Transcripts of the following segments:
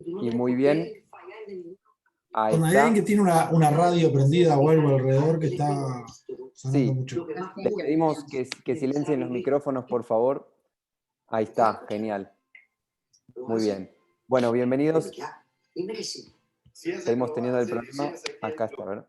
Y muy bien. Ahí Hay está. alguien que tiene una radio prendida o algo alrededor que está sonando Sí. mucho. Les pedimos que silencien los micrófonos, por favor. Ahí está, genial. Muy bien. Bueno, bienvenidos. Seguimos teniendo el problema. Acá está, ¿verdad?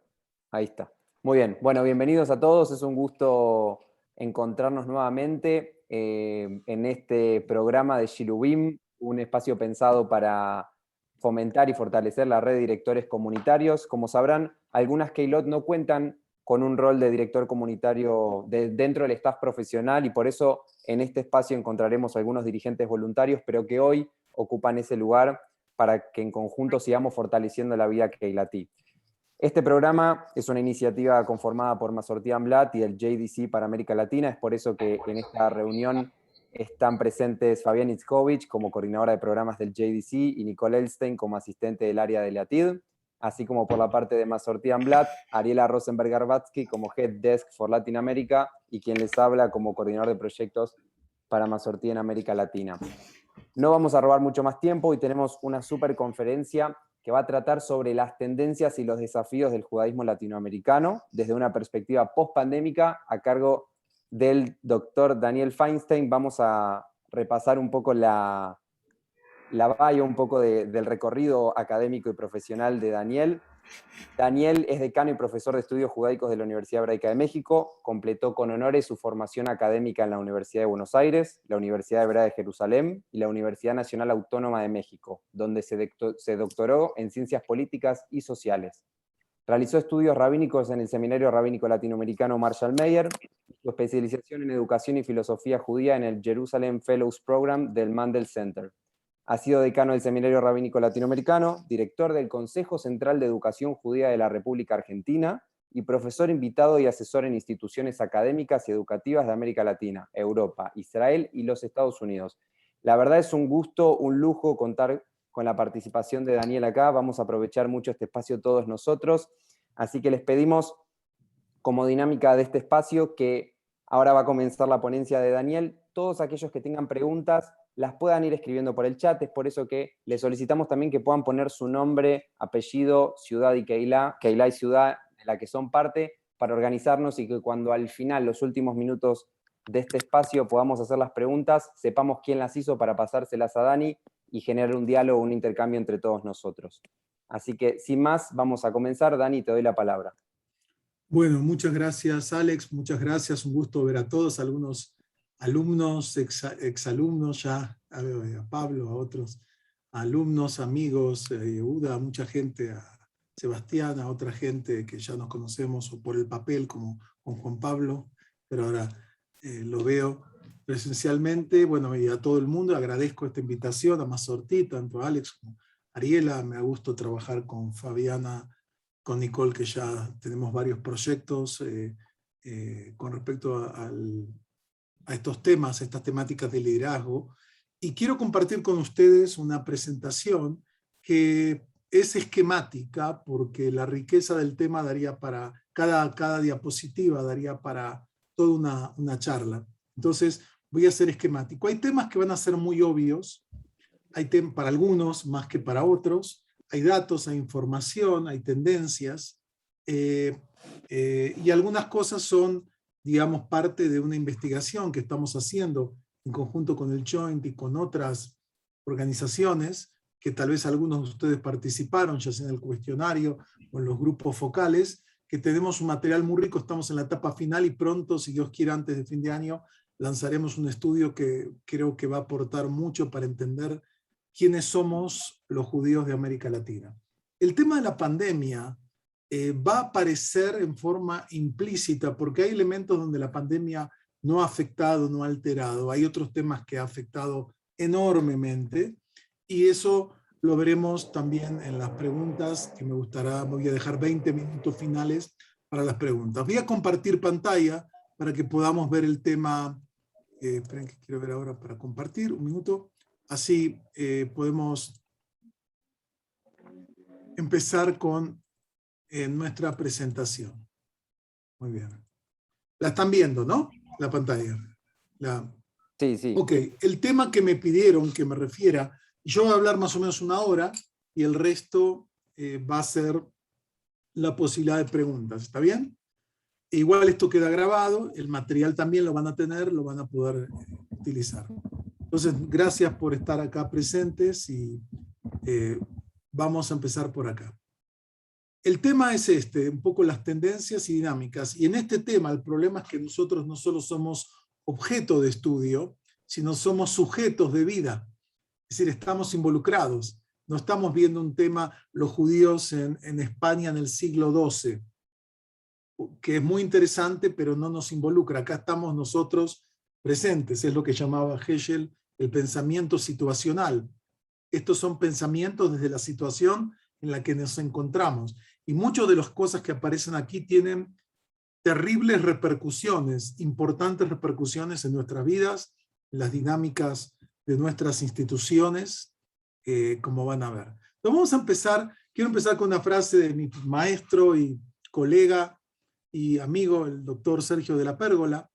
Ahí está. Muy bien. Bueno, bienvenidos a todos. Es un gusto encontrarnos nuevamente en este programa de Shilubim, un espacio pensado para fomentar y fortalecer la red de directores comunitarios. Como sabrán, algunas Keilot no cuentan con un rol de director comunitario dentro del staff profesional y por eso en este espacio encontraremos algunos dirigentes voluntarios, pero que hoy ocupan ese lugar para que en conjunto sigamos fortaleciendo la vida keilatí. Este programa es una iniciativa conformada por Masorti Amblat y el JDC para América Latina. Es por eso que en esta reunión están presentes Fabián Itzkovich como coordinadora de programas del JDC y Nicole Elstein como asistente del área de LATID, así como por la parte de Masorti Amblat, Ariela Rosenberg-Garbatsky como Head Desk for Latin America y quien les habla como coordinador de proyectos para Masorti en América Latina. No vamos a robar mucho más tiempo y tenemos una super conferencia que va a tratar sobre las tendencias y los desafíos del judaísmo latinoamericano desde una perspectiva post-pandémica a cargo del doctor Daniel Feinstein. Vamos a repasar un poco la bio, un poco del recorrido académico y profesional de Daniel. Daniel es decano y profesor de estudios judaicos de la Universidad Hebraica de México, completó con honores su formación académica en la Universidad de Buenos Aires, la Universidad Hebrea de Jerusalén y la Universidad Nacional Autónoma de México, donde se doctoró en Ciencias Políticas y Sociales. Realizó estudios rabínicos en el Seminario Rabínico Latinoamericano Marshall Meyer, su especialización en Educación y Filosofía Judía en el Jerusalem Fellows Program del Mandel Center. Ha sido decano del Seminario Rabínico Latinoamericano, director del Consejo Central de Educación Judía de la República Argentina y profesor invitado y asesor en instituciones académicas y educativas de América Latina, Europa, Israel y los Estados Unidos. La verdad es un gusto, un lujo contar con la participación de Daniel acá. Vamos a aprovechar mucho este espacio todos nosotros. Así que les pedimos, como dinámica de este espacio, que ahora va a comenzar la ponencia de Daniel. Todos aquellos que tengan preguntas las puedan ir escribiendo por el chat. Es por eso que les solicitamos también que puedan poner su nombre, apellido, ciudad y Keilah y ciudad de la que son parte, para organizarnos y que cuando al final, los últimos minutos de este espacio, podamos hacer las preguntas, sepamos quién las hizo para pasárselas a Dani y generar un diálogo, un intercambio entre todos nosotros. Así que, sin más, vamos a comenzar. Dani, te doy la palabra. Bueno, muchas gracias, Alex. Muchas gracias. Un gusto ver a todos, algunos alumnos, exalumnos ya, a Pablo, a otros alumnos, amigos, a Yehuda, a mucha gente, a Sebastián, a otra gente que ya nos conocemos o por el papel, como con Juan Pablo, pero ahora lo veo presencialmente. Bueno, y a todo el mundo agradezco esta invitación, a Masorti, tanto a Alex como a Ariela. Me da gusto trabajar con Fabiana, con Nicole, que ya tenemos varios proyectos con respecto a estos temas, a estas temáticas de liderazgo. Y quiero compartir con ustedes una presentación que es esquemática, porque la riqueza del tema daría para, cada diapositiva daría para toda una charla. Entonces voy a ser esquemático. Hay temas que van a ser muy obvios, hay temas para algunos más que para otros, hay datos, hay información, hay tendencias, y algunas cosas son, digamos, parte de una investigación que estamos haciendo en conjunto con el Joint y con otras organizaciones, que tal vez algunos de ustedes participaron, ya sea en el cuestionario o en los grupos focales, que tenemos un material muy rico, estamos en la etapa final y pronto, si Dios quiere, antes de fin de año, lanzaremos un estudio que creo que va a aportar mucho para entender quiénes somos los judíos de América Latina. El tema de la pandemia va a aparecer en forma implícita, porque hay elementos donde la pandemia no ha afectado, no ha alterado. Hay otros temas que ha afectado enormemente, y eso lo veremos también en las preguntas, que me voy a dejar 20 minutos finales para las preguntas. Voy a compartir pantalla para que podamos ver el tema. Esperen que quiero ver ahora para compartir, un minuto. Así podemos empezar con nuestra presentación. Muy bien. La están viendo, ¿no? La pantalla. Sí, sí. Ok, el tema que me pidieron que me refiera Yo voy a hablar más o menos 1 hora y el resto va a ser la posibilidad de preguntas. ¿Está bien? Igual esto queda grabado, el material también lo van a tener, lo van a poder utilizar. Entonces, gracias por estar acá presentes y vamos a empezar por acá. El tema es un poco las tendencias y dinámicas. Y en este tema el problema es que nosotros no solo somos objeto de estudio, sino somos sujetos de vida. Es decir, estamos involucrados. No estamos viendo un tema, los judíos en España en el siglo XII, que es muy interesante, pero no nos involucra. Acá estamos nosotros presentes. Es lo que llamaba Heschel el pensamiento situacional. Estos son pensamientos desde la situación en la que nos encontramos. Y muchas de las cosas que aparecen aquí tienen terribles repercusiones, importantes repercusiones en nuestras vidas, en las dinámicas de nuestras instituciones, como van a ver. Entonces vamos a empezar, quiero empezar con una frase de mi maestro y colega y amigo, el doctor Sergio de la Pérgola,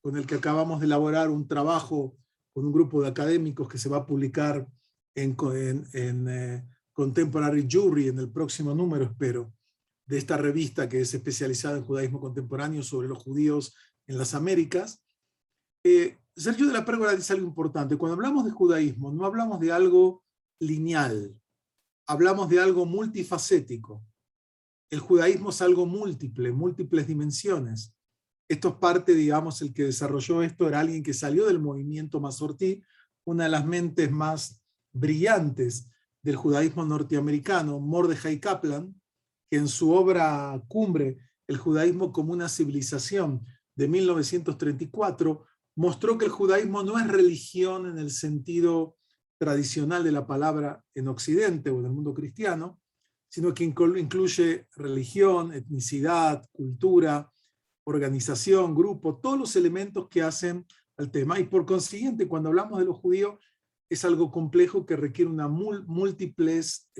con el que acabamos de elaborar un trabajo con un grupo de académicos que se va a publicar en Contemporary Jury en el próximo número, espero, de esta revista que es especializada en judaísmo contemporáneo sobre los judíos en las Américas. Sergio de la Pérgola dice algo importante. Cuando hablamos de judaísmo, no hablamos de algo lineal, hablamos de algo multifacético. El judaísmo es algo múltiple, múltiples dimensiones. Esto es parte, digamos, el que desarrolló esto era alguien que salió del movimiento Masortí, una de las mentes más brillantes del judaísmo norteamericano, Mordechai Kaplan, que en su obra cumbre, El judaísmo como una civilización, de 1934, mostró que el judaísmo no es religión en el sentido tradicional de la palabra en Occidente o en el mundo cristiano, sino que incluye religión, etnicidad, cultura, organización, grupo, todos los elementos que hacen al tema. Y por consiguiente, cuando hablamos de los judíos, es algo complejo que requiere múltiples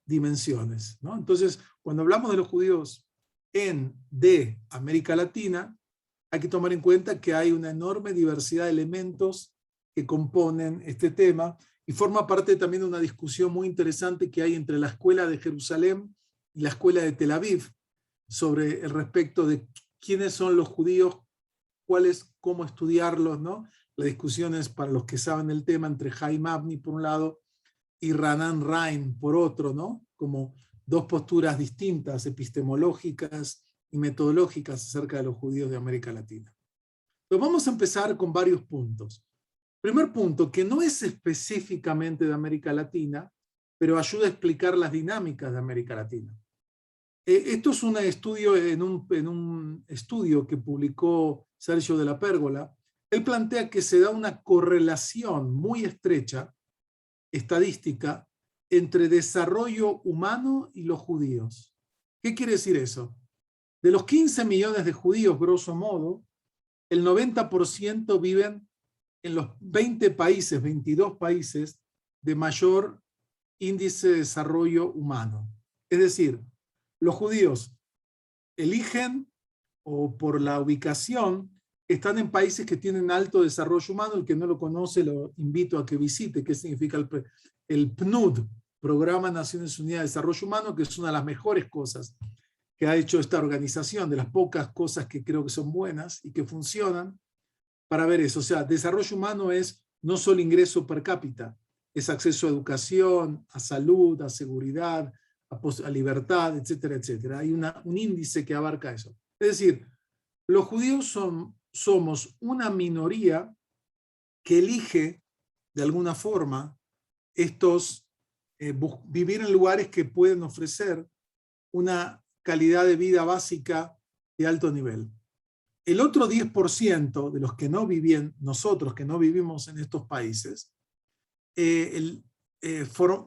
dimensiones, ¿no? Entonces, cuando hablamos de los judíos de América Latina, hay que tomar en cuenta que hay una enorme diversidad de elementos que componen este tema y forma parte también de una discusión muy interesante que hay entre la escuela de Jerusalén y la escuela de Tel Aviv sobre el respecto de quiénes son los judíos, cómo estudiarlos, ¿no? La discusión es, para los que saben el tema, entre Chaim Avni por un lado y Ranan Rein por otro, ¿no? Como dos posturas distintas, epistemológicas y metodológicas acerca de los judíos de América Latina. Pero vamos a empezar con varios puntos. Primer punto, que no es específicamente de América Latina, pero ayuda a explicar las dinámicas de América Latina. Esto es un estudio, en un estudio que publicó Sergio de la Pérgola. Él plantea que se da una correlación muy estrecha, estadística, entre desarrollo humano y los judíos. ¿Qué quiere decir eso? De los 15 millones de judíos, grosso modo, el 90% viven en los 20 países, 22 países de mayor índice de desarrollo humano. Es decir, los judíos eligen, o por la ubicación, están en países que tienen alto desarrollo humano. El que no lo conoce lo invito a que visite, qué significa el PNUD, Programa Naciones Unidas de Desarrollo Humano, que es una de las mejores cosas que ha hecho esta organización, de las pocas cosas que creo que son buenas y que funcionan para ver eso. O sea, desarrollo humano es no solo ingreso per cápita, es acceso a educación, a salud, a seguridad, a libertad, etcétera, etcétera. Hay un índice que abarca eso. Es decir, los judíos somos una minoría que elige, de alguna forma, vivir en lugares que pueden ofrecer una calidad de vida básica de alto nivel. El otro 10% de los que no vivían, nosotros que no vivimos en estos países,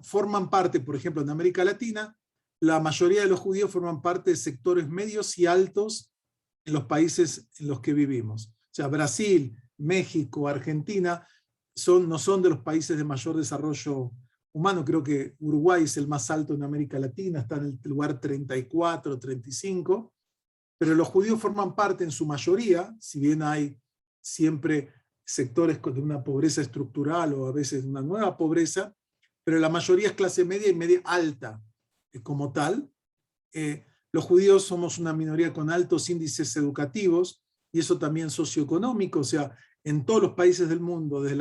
forman parte, por ejemplo, en América Latina, la mayoría de los judíos forman parte de sectores medios y altos en los países en los que vivimos. O sea, Brasil, México, Argentina no son de los países de mayor desarrollo humano. Creo que Uruguay es el más alto en América Latina, está en el lugar 34, 35, pero los judíos forman parte en su mayoría, si bien hay siempre sectores de una pobreza estructural o a veces una nueva pobreza, pero la mayoría es clase media y media alta como tal. Los judíos somos una minoría con altos índices educativos y eso también socioeconómico, o sea, en todos los países del mundo, desde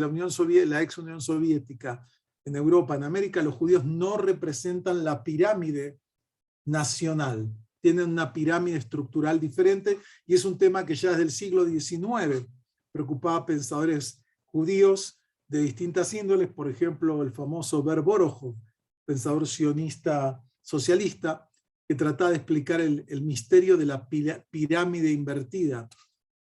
la Unión Soviética, la ex Unión Soviética, en Europa, en América, los judíos no representan la pirámide nacional. Tienen una pirámide estructural diferente y es un tema que ya desde el siglo XIX preocupaba a pensadores judíos de distintas índoles, por ejemplo, el famoso Ber Borojo, pensador sionista socialista, que trataba de explicar el misterio de la pirámide invertida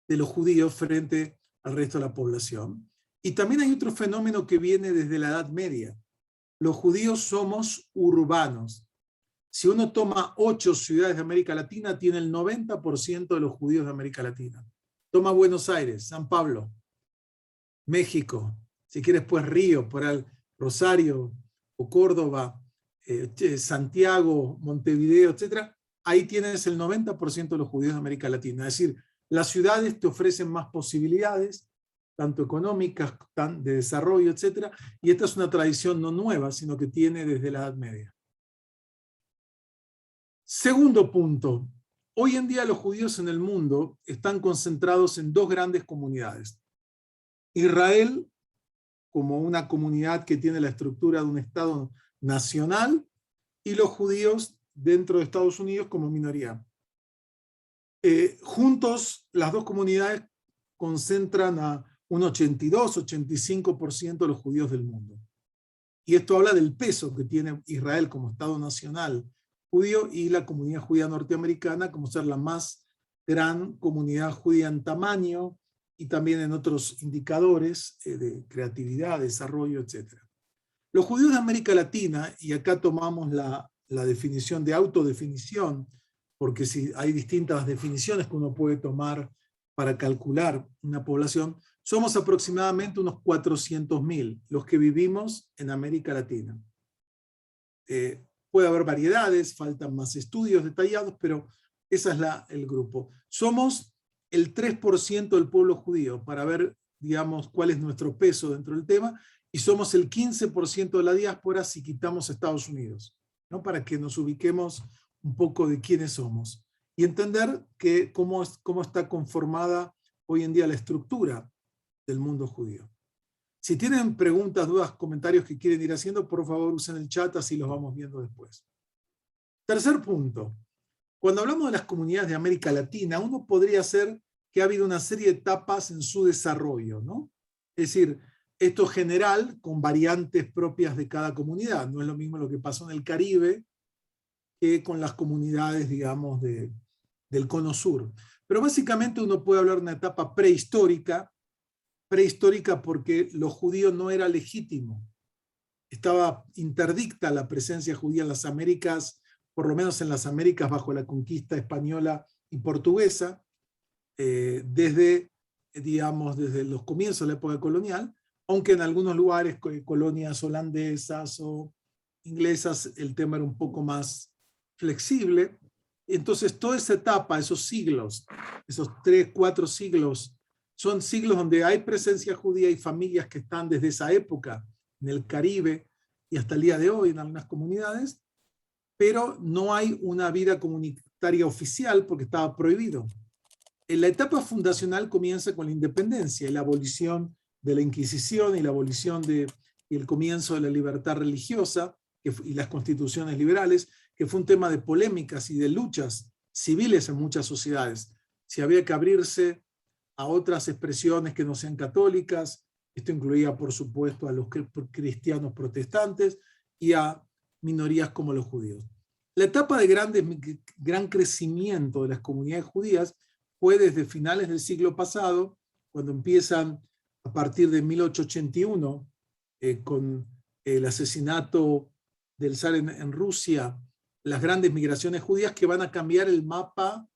de los judíos frente al resto de la población. Y también hay otro fenómeno que viene desde la Edad Media. Los judíos somos urbanos. Si uno toma 8 ciudades de América Latina, tiene el 90% de los judíos de América Latina. Toma Buenos Aires, San Pablo, México, si quieres pues Río, por el Rosario o Córdoba, Santiago, Montevideo, etc. Ahí tienes el 90% de los judíos de América Latina. Es decir, las ciudades te ofrecen más posibilidades, tanto económicas, de desarrollo, etc. Y esta es una tradición no nueva, sino que tiene desde la Edad Media. Segundo punto. Hoy en día los judíos en el mundo están concentrados en 2 grandes comunidades. Israel, como una comunidad que tiene la estructura de un Estado nacional, y los judíos dentro de Estados Unidos como minoría. Juntos, las 2 comunidades concentran a un 82-85% de los judíos del mundo. Y esto habla del peso que tiene Israel como Estado nacional judío y la comunidad judía norteamericana como ser la más gran comunidad judía en tamaño y también en otros indicadores de creatividad, desarrollo, etc. Los judíos de América Latina, y acá tomamos la definición de autodefinición, porque si hay distintas definiciones que uno puede tomar para calcular una población, somos aproximadamente unos 400.000 los que vivimos en América Latina. Puede haber variedades, faltan más estudios detallados, pero ese es el grupo. Somos el 3% del pueblo judío, para ver, digamos, cuál es nuestro peso dentro del tema, y somos el 15% de la diáspora si quitamos Estados Unidos, ¿no? Para que nos ubiquemos un poco de quiénes somos y entender cómo está conformada hoy en día la estructura del mundo judío. Si tienen preguntas, dudas, comentarios que quieren ir haciendo, por favor usen el chat, así los vamos viendo después. Tercer punto. Cuando hablamos de las comunidades de América Latina, uno podría hacer que ha habido una serie de etapas en su desarrollo, ¿no? Es decir, esto es general, con variantes propias de cada comunidad. No es lo mismo lo que pasó en el Caribe que con las comunidades, digamos, del Cono Sur. Pero básicamente uno puede hablar de una etapa prehistórica porque lo judío no era legítimo. Estaba interdicta la presencia judía en las Américas, por lo menos en las Américas bajo la conquista española y portuguesa, desde los comienzos de la época colonial, aunque en algunos lugares, colonias holandesas o inglesas, el tema era un poco más flexible. Entonces, toda esa etapa, esos siglos, esos 3, 4 siglos, son siglos donde hay presencia judía y familias que están desde esa época en el Caribe y hasta el día de hoy en algunas comunidades, pero no hay una vida comunitaria oficial porque estaba prohibido. En la etapa fundacional comienza con la independencia y la abolición de la Inquisición y la abolición y el comienzo de la libertad religiosa y las constituciones liberales, que fue un tema de polémicas y de luchas civiles en muchas sociedades. Si había que abrirse a otras expresiones que no sean católicas, esto incluía por supuesto a los cristianos protestantes y a minorías como los judíos. La etapa de gran crecimiento de las comunidades judías fue desde finales del siglo pasado, cuando empiezan a partir de 1881, con el asesinato del zar en Rusia, las grandes migraciones judías que van a cambiar el mapa,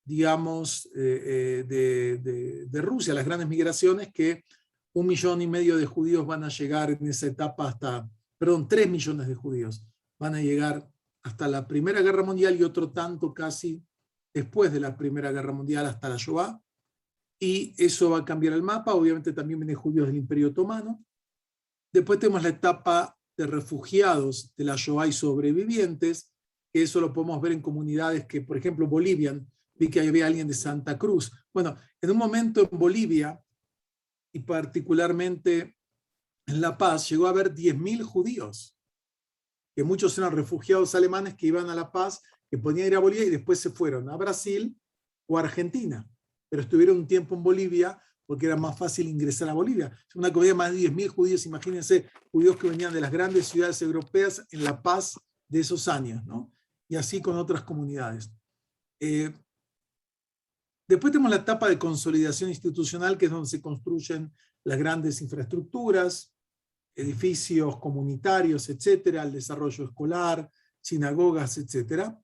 digamos, de Rusia, las grandes migraciones que 1,5 millones de judíos van a llegar en esa etapa 3 millones de judíos van a llegar hasta la Primera Guerra Mundial y otro tanto casi después de la Primera Guerra Mundial hasta la Shoah, y eso va a cambiar el mapa. Obviamente también vienen judíos del Imperio Otomano. Después tenemos la etapa de refugiados de la Shoah y sobrevivientes, que eso lo podemos ver en comunidades que, por ejemplo, Bolivia, vi que había alguien de Santa Cruz. Bueno, en un momento en Bolivia, y particularmente en La Paz, llegó a haber 10.000 judíos, que muchos eran refugiados alemanes que iban a La Paz, que podían ir a Bolivia y después se fueron a Brasil o a Argentina, pero estuvieron un tiempo en Bolivia porque era más fácil ingresar a Bolivia. Es una comunidad de más de 10.000 judíos, imagínense, judíos que venían de las grandes ciudades europeas en La Paz de esos años, ¿no? Y así con otras comunidades. Después tenemos la etapa de consolidación institucional, que es donde se construyen las grandes infraestructuras, edificios comunitarios, etcétera, el desarrollo escolar, sinagogas, etcétera.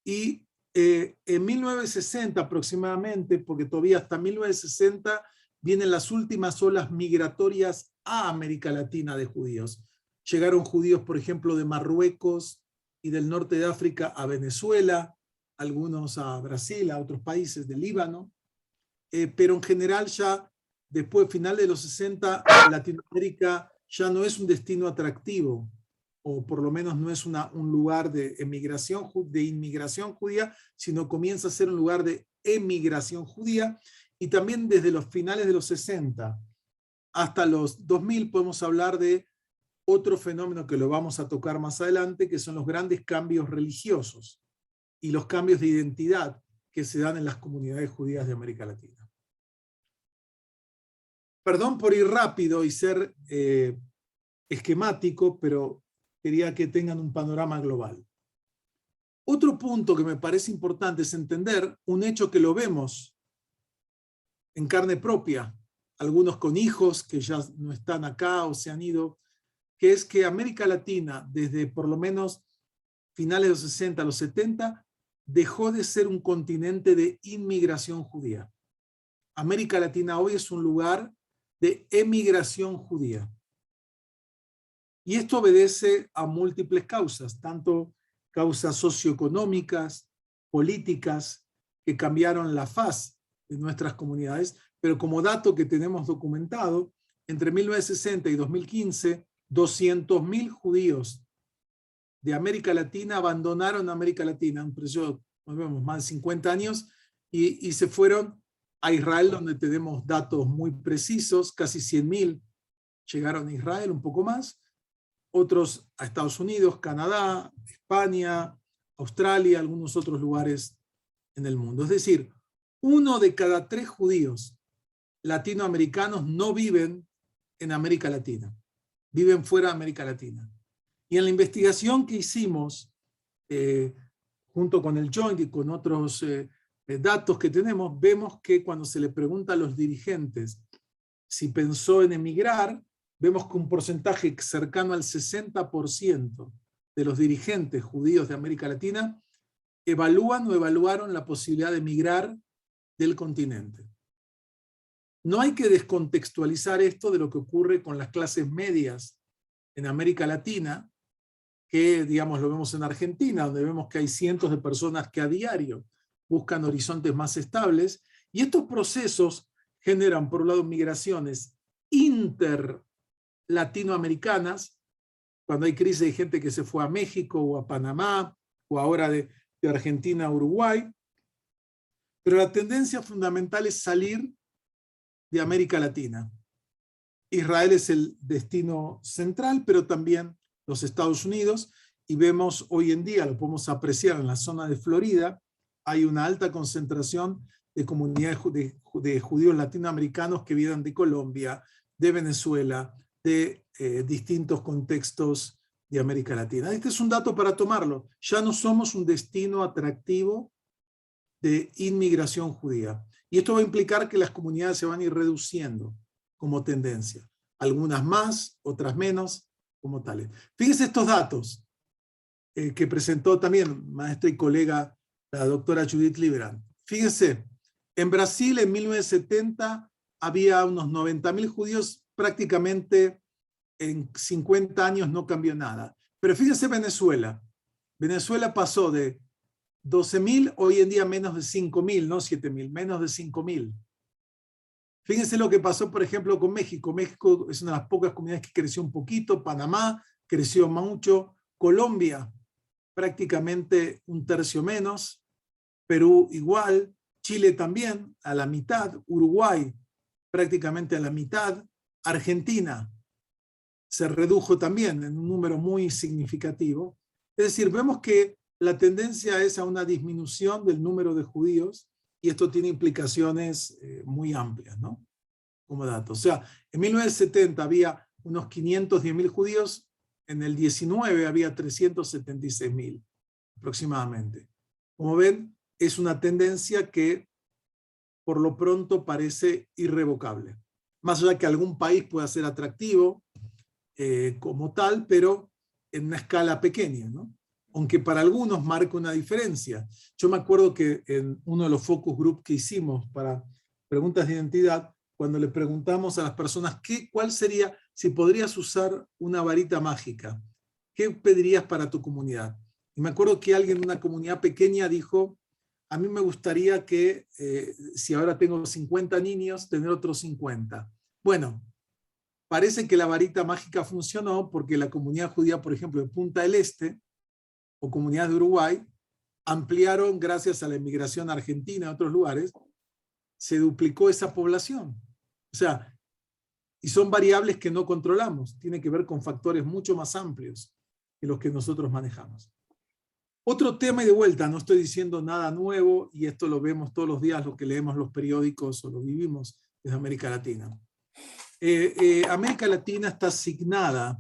Y en 1960 aproximadamente, porque todavía hasta 1960 vienen las últimas olas migratorias a América Latina de judíos. Llegaron judíos, por ejemplo, de Marruecos y del norte de África a Venezuela, algunos a Brasil, a otros países del Líbano, pero en general ya después, final de los 60, Latinoamérica ya no es un destino atractivo, o por lo menos no es un lugar de inmigración judía, sino comienza a ser un lugar de emigración judía, y también desde los finales de los 60 hasta los 2000 podemos hablar de otro fenómeno que lo vamos a tocar más adelante, que son los grandes cambios religiosos y los cambios de identidad que se dan en las comunidades judías de América Latina. Perdón por ir rápido y ser esquemático, pero quería que tengan un panorama global. Otro punto que me parece importante es entender un hecho que lo vemos en carne propia, algunos con hijos que ya no están acá o se han ido, que es que América Latina, desde por lo menos finales de los 60 a los 70, dejó de ser un continente de inmigración judía. América Latina hoy es un lugar de emigración judía. Y esto obedece a múltiples causas, tanto causas socioeconómicas, políticas, que cambiaron la faz de nuestras comunidades, pero como dato que tenemos documentado, entre 1960 y 2015, 200.000 judíos de América Latina abandonaron América Latina, un periodo, más de 50 años, y se fueron a Israel, donde tenemos datos muy precisos, casi 100.000 llegaron a Israel, un poco más, otros a Estados Unidos, Canadá, España, Australia, algunos otros lugares en el mundo. Es decir, 1 de cada 3 judíos latinoamericanos no viven en América Latina, viven fuera de América Latina. Y en la investigación que hicimos, junto con el Joint y con otros datos que tenemos, vemos que cuando se le pregunta a los dirigentes si pensó en emigrar, vemos que un porcentaje cercano al 60% de los dirigentes judíos de América Latina evalúan o evaluaron la posibilidad de emigrar del continente. No hay que descontextualizar esto de lo que ocurre con las clases medias en América Latina, que digamos lo vemos en Argentina, donde vemos que hay cientos de personas que a diario buscan horizontes más estables, y estos procesos generan, por un lado, migraciones interlatinoamericanas, cuando hay crisis de gente que se fue a México o a Panamá, o ahora de Argentina a Uruguay, pero la tendencia fundamental es salir de América Latina. Israel es el destino central, pero también los Estados Unidos, y vemos hoy en día, lo podemos apreciar en la zona de Florida, hay una alta concentración de comunidades de judíos latinoamericanos que vienen de Colombia, de Venezuela, de distintos contextos de América Latina. Este es un dato para tomarlo. Ya no somos un destino atractivo de inmigración judía. Y esto va a implicar que las comunidades se van a ir reduciendo como tendencia. Algunas más, otras menos, como tales. Fíjense estos datos que presentó también maestra y colega la doctora Judith Lieberand. Fíjense, en Brasil en 1970 había unos 90.000 judíos, prácticamente en 50 años no cambió nada. Pero fíjense Venezuela. Venezuela pasó de 12.000, hoy en día menos de 5.000, no 7.000, menos de 5.000. Fíjense lo que pasó, por ejemplo, con México. México es una de las pocas comunidades que creció un poquito, Panamá creció mucho. Colombia, prácticamente un tercio menos. Perú igual. Chile también, a la mitad. Uruguay, prácticamente a la mitad. Argentina se redujo también en un número muy significativo. Es decir, vemos que la tendencia es a una disminución del número de judíos y esto tiene implicaciones muy amplias, ¿no? Como dato. O sea, en 1970 había unos 510.000 judíos, en el 19 había 376.000 aproximadamente. Como ven, es una tendencia que por lo pronto parece irrevocable. Más allá que algún país pueda ser atractivo como tal, pero en una escala pequeña, ¿no? Aunque para algunos marca una diferencia. Yo me acuerdo que en uno de los focus group que hicimos para preguntas de identidad, cuando le preguntamos a las personas cuál sería, si podrías usar una varita mágica, ¿qué pedirías para tu comunidad? Y me acuerdo que alguien de una comunidad pequeña dijo, a mí me gustaría que, si ahora tengo 50 niños, tener otros 50. Bueno, parece que la varita mágica funcionó porque la comunidad judía, por ejemplo, de Punta del Este o comunidad de Uruguay, ampliaron gracias a la inmigración argentina a otros lugares, se duplicó esa población. O sea, y son variables que no controlamos, tiene que ver con factores mucho más amplios que los que nosotros manejamos. Otro tema, y de vuelta, no estoy diciendo nada nuevo, y esto lo vemos todos los días, lo que leemos los periódicos o lo vivimos desde América Latina. América Latina está asignada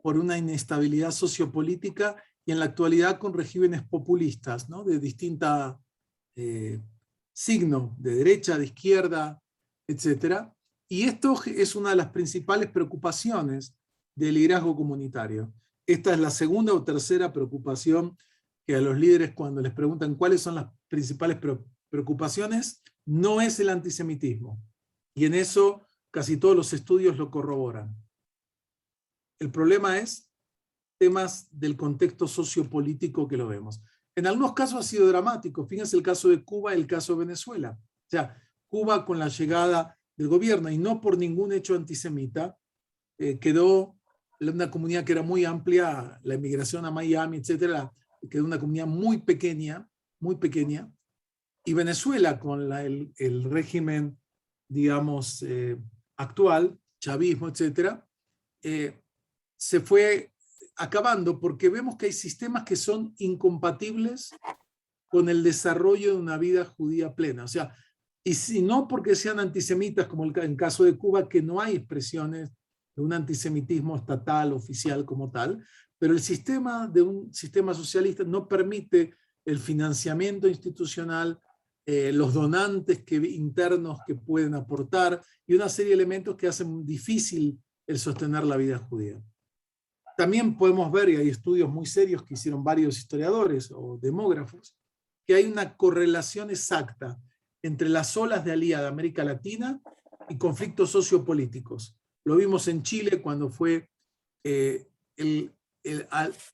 por una inestabilidad sociopolítica y en la actualidad con regímenes populistas, ¿no? De distinta signo, de derecha, de izquierda, etc. Y esto es una de las principales preocupaciones del liderazgo comunitario. Esta es la segunda o tercera preocupación que a los líderes, cuando les preguntan cuáles son las principales preocupaciones, no es el antisemitismo. Y en eso casi todos los estudios lo corroboran. El problema es temas del contexto sociopolítico que lo vemos. En algunos casos ha sido dramático. Fíjense el caso de Cuba y el caso de Venezuela. O sea, Cuba con la llegada del gobierno y no por ningún hecho antisemita, quedó una comunidad que era muy amplia, la inmigración a Miami, etcétera, quedó una comunidad muy pequeña, y Venezuela con el régimen, digamos, actual, chavismo, etcétera, se fue acabando porque vemos que hay sistemas que son incompatibles con el desarrollo de una vida judía plena. O sea, y si no porque sean antisemitas, como en el caso de Cuba, que no hay expresiones de un antisemitismo estatal, oficial como tal, pero el sistema de un sistema socialista no permite el financiamiento institucional, los donantes internos que pueden aportar y una serie de elementos que hacen difícil el sostener la vida judía. También podemos ver, y hay estudios muy serios que hicieron varios historiadores o demógrafos, que hay una correlación exacta entre las olas de alía de América Latina y conflictos sociopolíticos. Lo vimos en Chile cuando fue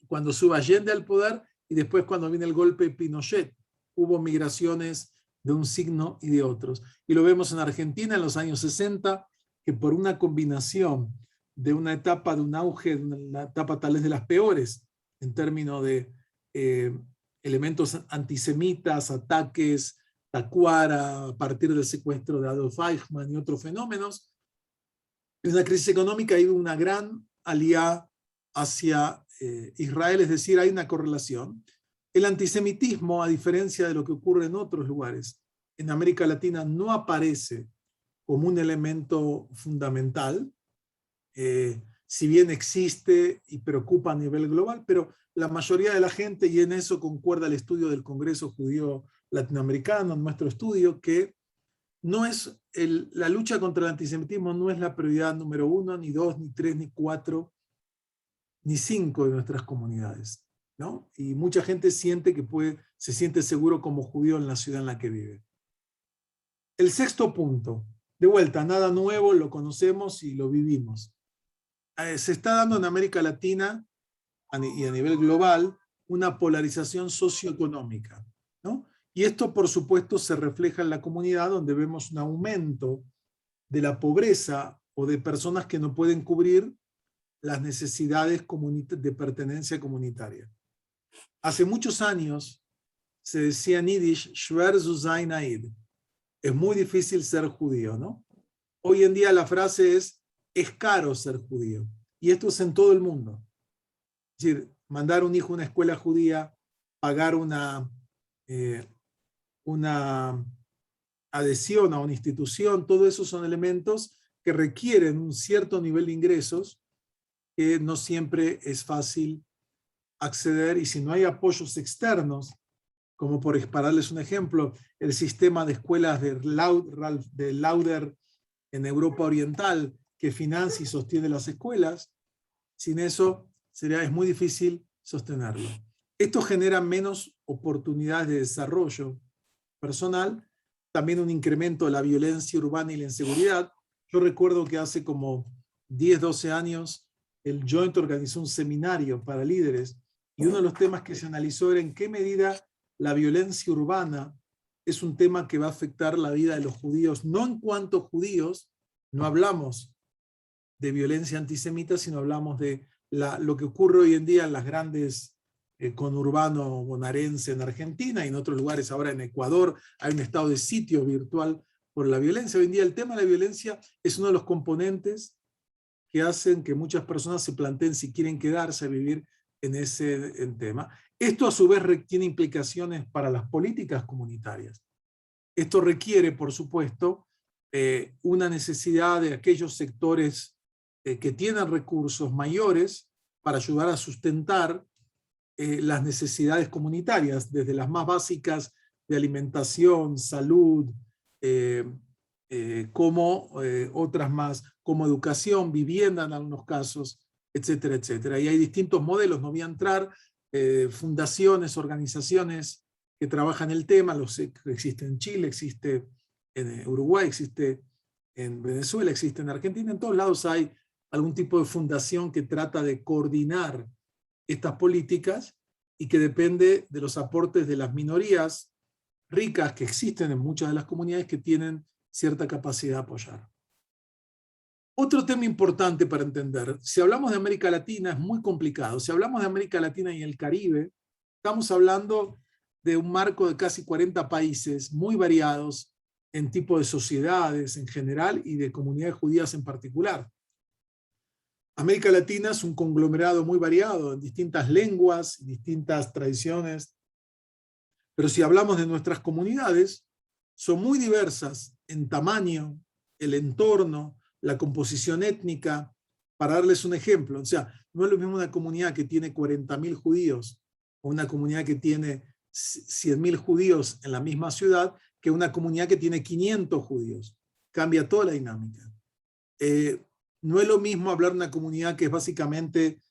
cuando sube Allende al poder y después cuando viene el golpe de Pinochet. Hubo migraciones de un signo y de otros. Y lo vemos en Argentina en los años 60, que por una combinación de una etapa de un auge, de una etapa tal vez de las peores en términos de elementos antisemitas, ataques, Tacuara, a partir del secuestro de Adolf Eichmann y otros fenómenos, en una crisis económica hay una gran alianza hacia Israel, es decir, hay una correlación. El antisemitismo, a diferencia de lo que ocurre en otros lugares, en América Latina no aparece como un elemento fundamental, si bien existe y preocupa a nivel global, pero la mayoría de la gente, y en eso concuerda el estudio del Congreso Judío Latinoamericano, nuestro estudio, que no es la lucha contra el antisemitismo no es la prioridad número 1, ni 2, ni 3, ni 4, ni 5 de nuestras comunidades, ¿no? Y mucha gente siente que se siente seguro como judío en la ciudad en la que vive. El sexto punto, de vuelta, nada nuevo, lo conocemos y lo vivimos. Se está dando en América Latina y a nivel global una polarización socioeconómica, ¿no? Y esto, por supuesto, se refleja en la comunidad donde vemos un aumento de la pobreza o de personas que no pueden cubrir las necesidades de pertenencia comunitaria. Hace muchos años se decía en Yiddish, schwer zu sein Aid. Es muy difícil ser judío, ¿no? Hoy en día la frase es caro ser judío. Y esto es en todo el mundo. Es decir, mandar un hijo a una escuela judía, pagar una adhesión a una institución, todo eso son elementos que requieren un cierto nivel de ingresos que no siempre es fácil acceder, y si no hay apoyos externos, como para darles un ejemplo, el sistema de escuelas de Lauder en Europa Oriental, que financia y sostiene las escuelas, sin eso es muy difícil sostenerlo. Esto genera menos oportunidades de desarrollo personal, también un incremento de la violencia urbana y la inseguridad. Yo recuerdo que hace como 10, 12 años el Joint organizó un seminario para líderes y uno de los temas que se analizó era en qué medida la violencia urbana es un tema que va a afectar la vida de los judíos, no en cuanto judíos, no hablamos de violencia antisemita, sino hablamos de lo que ocurre hoy en día en las grandes conurbano bonaerense en Argentina y en otros lugares. Ahora en Ecuador hay un estado de sitio virtual por la violencia. Hoy en día el tema de la violencia es uno de los componentes que hacen que muchas personas se planteen si quieren quedarse a vivir en ese tema. Esto a su vez tiene implicaciones para las políticas comunitarias. Esto requiere, por supuesto, una necesidad de aquellos sectores que tienen recursos mayores para ayudar a sustentar las necesidades comunitarias, desde las más básicas de alimentación, salud, como otras más, como educación, vivienda en algunos casos, etcétera, etcétera. Y hay distintos modelos, no voy a entrar, fundaciones, organizaciones que trabajan el tema, existe en Chile, existe en Uruguay, existe en Venezuela, existe en Argentina, en todos lados hay algún tipo de fundación que trata de coordinar estas políticas y que depende de los aportes de las minorías ricas que existen en muchas de las comunidades que tienen cierta capacidad de apoyar. Otro tema importante para entender, si hablamos de América Latina es muy complicado. Si hablamos de América Latina y el Caribe, estamos hablando de un marco de casi 40 países muy variados en tipo de sociedades en general y de comunidades judías en particular. América Latina es un conglomerado muy variado en distintas lenguas, distintas tradiciones, pero si hablamos de nuestras comunidades, son muy diversas en tamaño, el entorno, la composición étnica. Para darles un ejemplo, o sea, no es lo mismo una comunidad que tiene 40.000 judíos o una comunidad que tiene 100.000 judíos en la misma ciudad que una comunidad que tiene 500 judíos. Cambia toda la dinámica. No es lo mismo hablar de una comunidad que es básicamente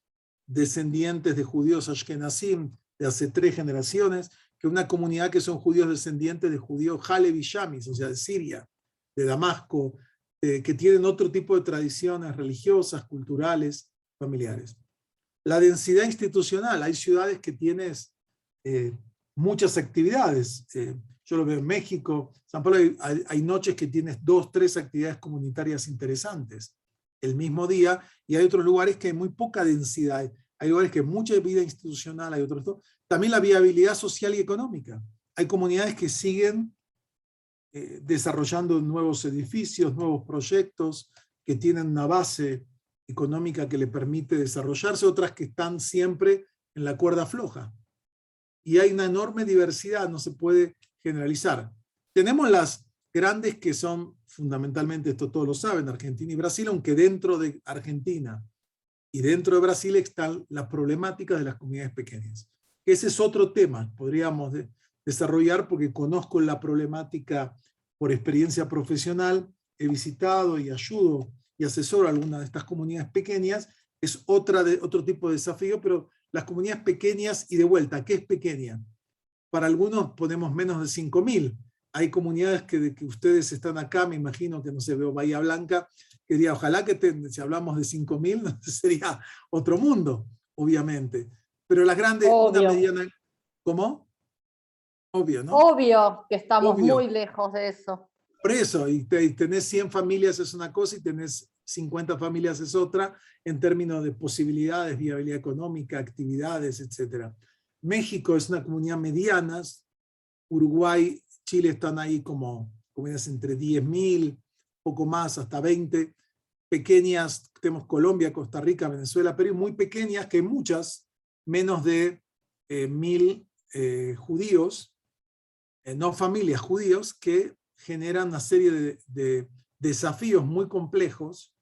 descendientes de judíos ashkenazim de hace 3 generaciones, que una comunidad que son judíos descendientes de judíos Halevi Shamis, o sea, de Siria, de Damasco, que tienen otro tipo de tradiciones religiosas, culturales, familiares. La densidad institucional, hay ciudades que tienen muchas actividades. Yo lo veo en México, San Pablo, hay noches que tienes 2, 3 actividades comunitarias interesantes el mismo día, y hay otros lugares que hay muy poca densidad. Hay lugares que hay mucha vida institucional, hay otros. También la viabilidad social y económica. Hay comunidades que siguen desarrollando nuevos edificios, nuevos proyectos, que tienen una base económica que le permite desarrollarse, otras que están siempre en la cuerda floja. Y hay una enorme diversidad, no se puede generalizar. Tenemos las grandes que son fundamentalmente, esto todos lo saben, Argentina y Brasil, aunque dentro de Argentina y dentro de Brasil están las problemáticas de las comunidades pequeñas. Ese es otro tema, podríamos desarrollar porque conozco la problemática por experiencia profesional, he visitado y ayudo y asesoro a algunas de estas comunidades pequeñas, es otro tipo de desafío, pero las comunidades pequeñas, y de vuelta, ¿qué es pequeña? Para algunos ponemos menos de 5.000. Hay comunidades que ustedes están acá, me imagino que no sé, veo Bahía Blanca, que diría, ojalá que si hablamos de 5.000, sería otro mundo, obviamente. Pero las grandes, obvio. una mediana, ¿cómo? Obvio, ¿no? Obvio que estamos Obvio. muy lejos de eso. Por eso, y tenés 100 familias es una cosa y tenés 50 familias es otra, en términos de posibilidades, viabilidad económica, actividades, etc. México es una comunidad mediana, Uruguay, Chile están ahí como comunidades entre 10.000, poco más, hasta 20, pequeñas, tenemos Colombia, Costa Rica, Venezuela, pero muy pequeñas, que muchas, menos de 1.000 judíos, no familias judíos, que generan una serie de desafíos muy complejos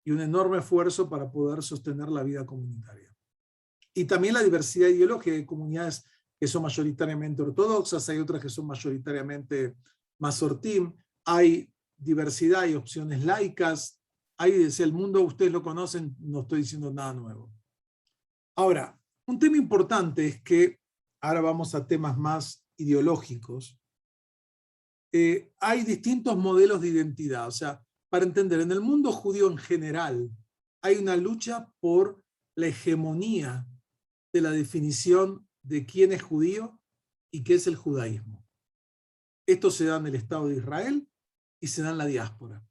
y un enorme esfuerzo para poder sostener la vida comunitaria. Y también la diversidad ideológica de comunidades que son mayoritariamente ortodoxas, hay otras que son mayoritariamente masortim, hay diversidad y opciones laicas, hay desde el mundo, ustedes lo conocen, no estoy diciendo nada nuevo. Ahora, un tema importante es que, ahora vamos a temas más ideológicos, hay distintos modelos de identidad. O sea, para entender, en el mundo judío en general hay una lucha por la hegemonía de la definición de quién es judío y qué es el judaísmo. Esto se da en el Estado de Israel y se da en la diáspora.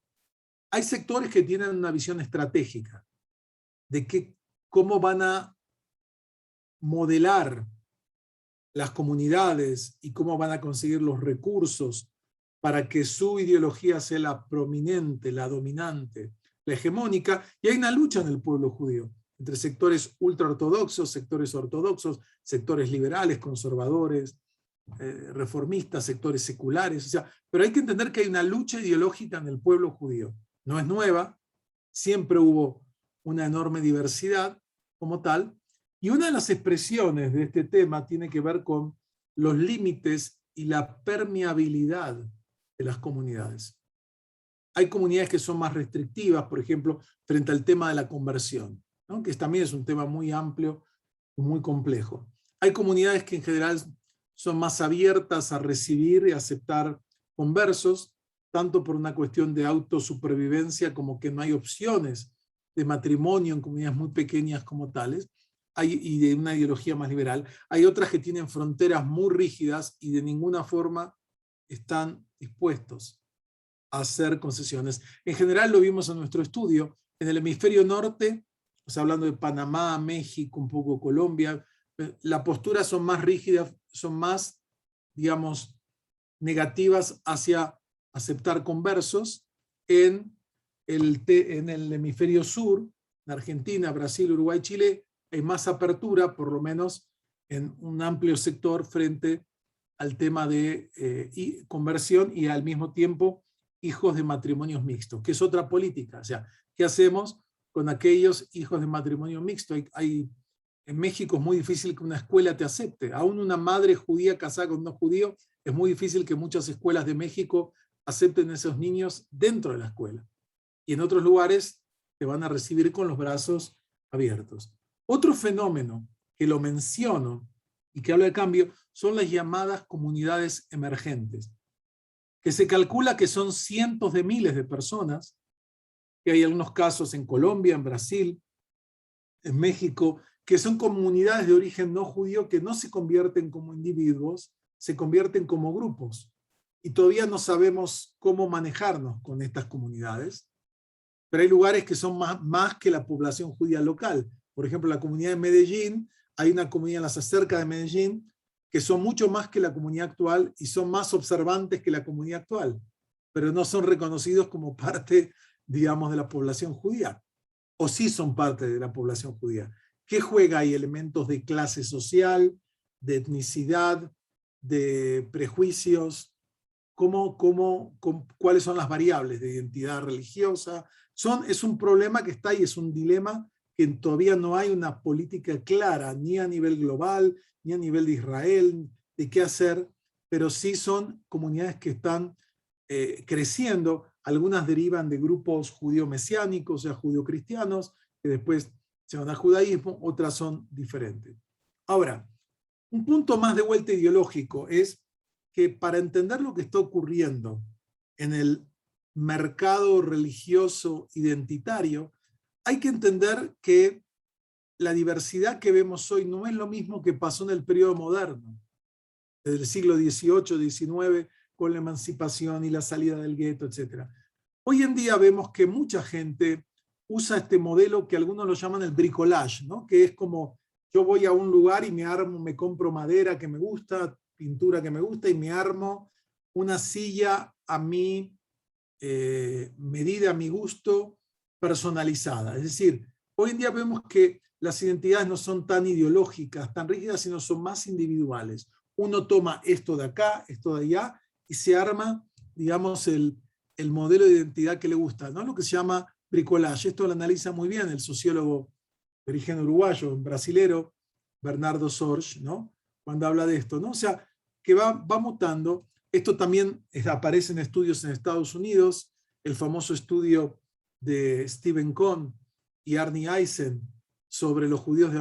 Hay sectores que tienen una visión estratégica de cómo van a modelar las comunidades y cómo van a conseguir los recursos para que su ideología sea la prominente, la dominante, la hegemónica, y hay una lucha en el pueblo judío entre sectores ultraortodoxos, sectores ortodoxos, sectores liberales, conservadores, reformistas, sectores seculares, o sea, pero hay que entender que hay una lucha ideológica en el pueblo judío. No es nueva, siempre hubo una enorme diversidad como tal, y una de las expresiones de este tema tiene que ver con los límites y la permeabilidad de las comunidades. Hay comunidades que son más restrictivas, por ejemplo, frente al tema de la conversión, ¿no? Que también es un tema muy amplio y muy complejo. Hay comunidades que en general son más abiertas a recibir y aceptar conversos, tanto por una cuestión de autosupervivencia como que no hay opciones de matrimonio en comunidades muy pequeñas como tales, y de una ideología más liberal. Hay otras que tienen fronteras muy rígidas y de ninguna forma están dispuestos a hacer concesiones. En general lo vimos en nuestro estudio. En el hemisferio norte, o sea, hablando de Panamá, México, un poco Colombia, las posturas son más rígidas, son más, digamos, negativas hacia aceptar conversos. En el hemisferio sur, en Argentina, Brasil, Uruguay, Chile, hay más apertura, por lo menos en un amplio sector, frente al tema de conversión y al mismo tiempo hijos de matrimonios mixtos, que es otra política. O sea, ¿qué hacemos con aquellos hijos de matrimonio mixto? En México es muy difícil que una escuela te acepte. Aún una madre judía casada con un no judío, es muy difícil que muchas escuelas de México acepten a esos niños dentro de la escuela. Y en otros lugares te van a recibir con los brazos abiertos. Otro fenómeno que lo menciono y que habla de cambio son las llamadas comunidades emergentes, que se calcula que son cientos de miles de personas, que hay algunos casos en Colombia, en Brasil, en México, que son comunidades de origen no judío que no se convierten como individuos, se convierten como grupos. Y todavía no sabemos cómo manejarnos con estas comunidades, pero hay lugares que son más que la población judía local. Por ejemplo, la comunidad de Medellín, hay una comunidad en las cerca de Medellín que son mucho más que la comunidad actual y son más observantes que la comunidad actual, pero no son reconocidos como parte, digamos, de la población judía. O sí son parte de la población judía. ¿Qué juega ahí? Elementos de clase social, de etnicidad, de prejuicios. ¿Cuáles son las variables de identidad religiosa? Es un problema que está ahí, es un dilema que todavía no hay una política clara, ni a nivel global, ni a nivel de Israel, de qué hacer, pero sí son comunidades que están creciendo. Algunas derivan de grupos judío-mesiánicos, o sea, judío-cristianos, que después se van al judaísmo, otras son diferentes. Ahora, un punto más de vuelta ideológico es que para entender lo que está ocurriendo en el mercado religioso identitario, hay que entender que la diversidad que vemos hoy no es lo mismo que pasó en el periodo moderno, desde el siglo XVIII, XIX, con la emancipación y la salida del gueto, etc. Hoy en día vemos que mucha gente usa este modelo que algunos lo llaman el bricolage, ¿no? Que es como yo voy a un lugar y me armo, me compro madera que me gusta, pintura que me gusta, y me armo una silla a mi medida, a mi gusto, personalizada. Es decir, hoy en día vemos que las identidades no son tan ideológicas, tan rígidas, sino son más individuales. Uno toma esto de acá, esto de allá, y se arma, digamos, el modelo de identidad que le gusta, ¿no? Lo que se llama bricolage. Esto lo analiza muy bien el sociólogo de origen uruguayo, brasilero, Bernardo Sorge, ¿no? Cuando habla de esto, ¿no? O sea, que va mutando. Esto también aparece en estudios en Estados Unidos, el famoso estudio de Stephen Kohn y Arnie Eisen sobre los judíos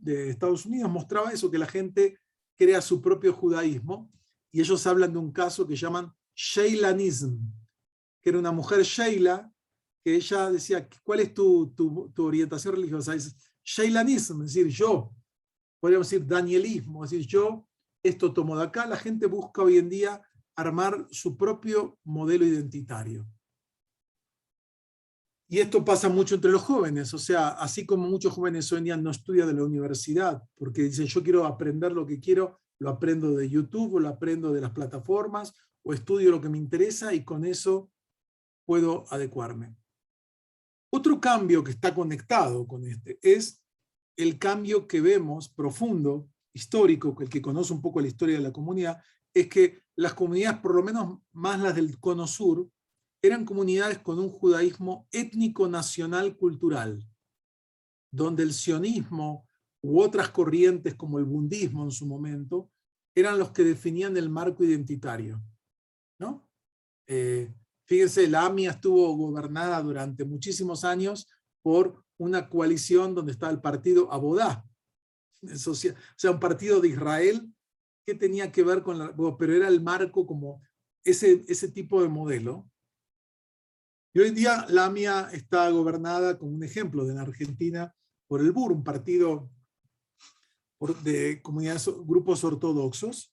de Estados Unidos mostraba eso, que la gente crea su propio judaísmo, y ellos hablan de un caso que llaman Sheilanism, que era una mujer Sheila, que ella decía, ¿cuál es tu orientación religiosa? Es Sheilanism, es decir, yo, podríamos decir danielismo, es decir, yo esto tomo de acá. La gente busca hoy en día armar su propio modelo identitario. Y esto pasa mucho entre los jóvenes, o sea, así como muchos jóvenes hoy en día no estudian de la universidad, porque dicen, yo quiero aprender lo que quiero, lo aprendo de YouTube, o lo aprendo de las plataformas, o estudio lo que me interesa y con eso puedo adecuarme. Otro cambio que está conectado con este es el cambio que vemos profundo, histórico, que el que conoce un poco la historia de la comunidad, es que las comunidades, por lo menos más las del Cono Sur, eran comunidades con un judaísmo étnico, nacional, cultural, donde el sionismo u otras corrientes como el budismo en su momento eran los que definían el marco identitario, ¿no? Fíjense, la AMIA estuvo gobernada durante muchísimos años por una coalición donde estaba el partido Abodá, o sea, un partido de Israel que tenía que ver con pero era el marco como ese tipo de modelo. Y hoy en día la AMIA está gobernada, como un ejemplo, en Argentina, por el BUR, un partido de comunidades, grupos ortodoxos.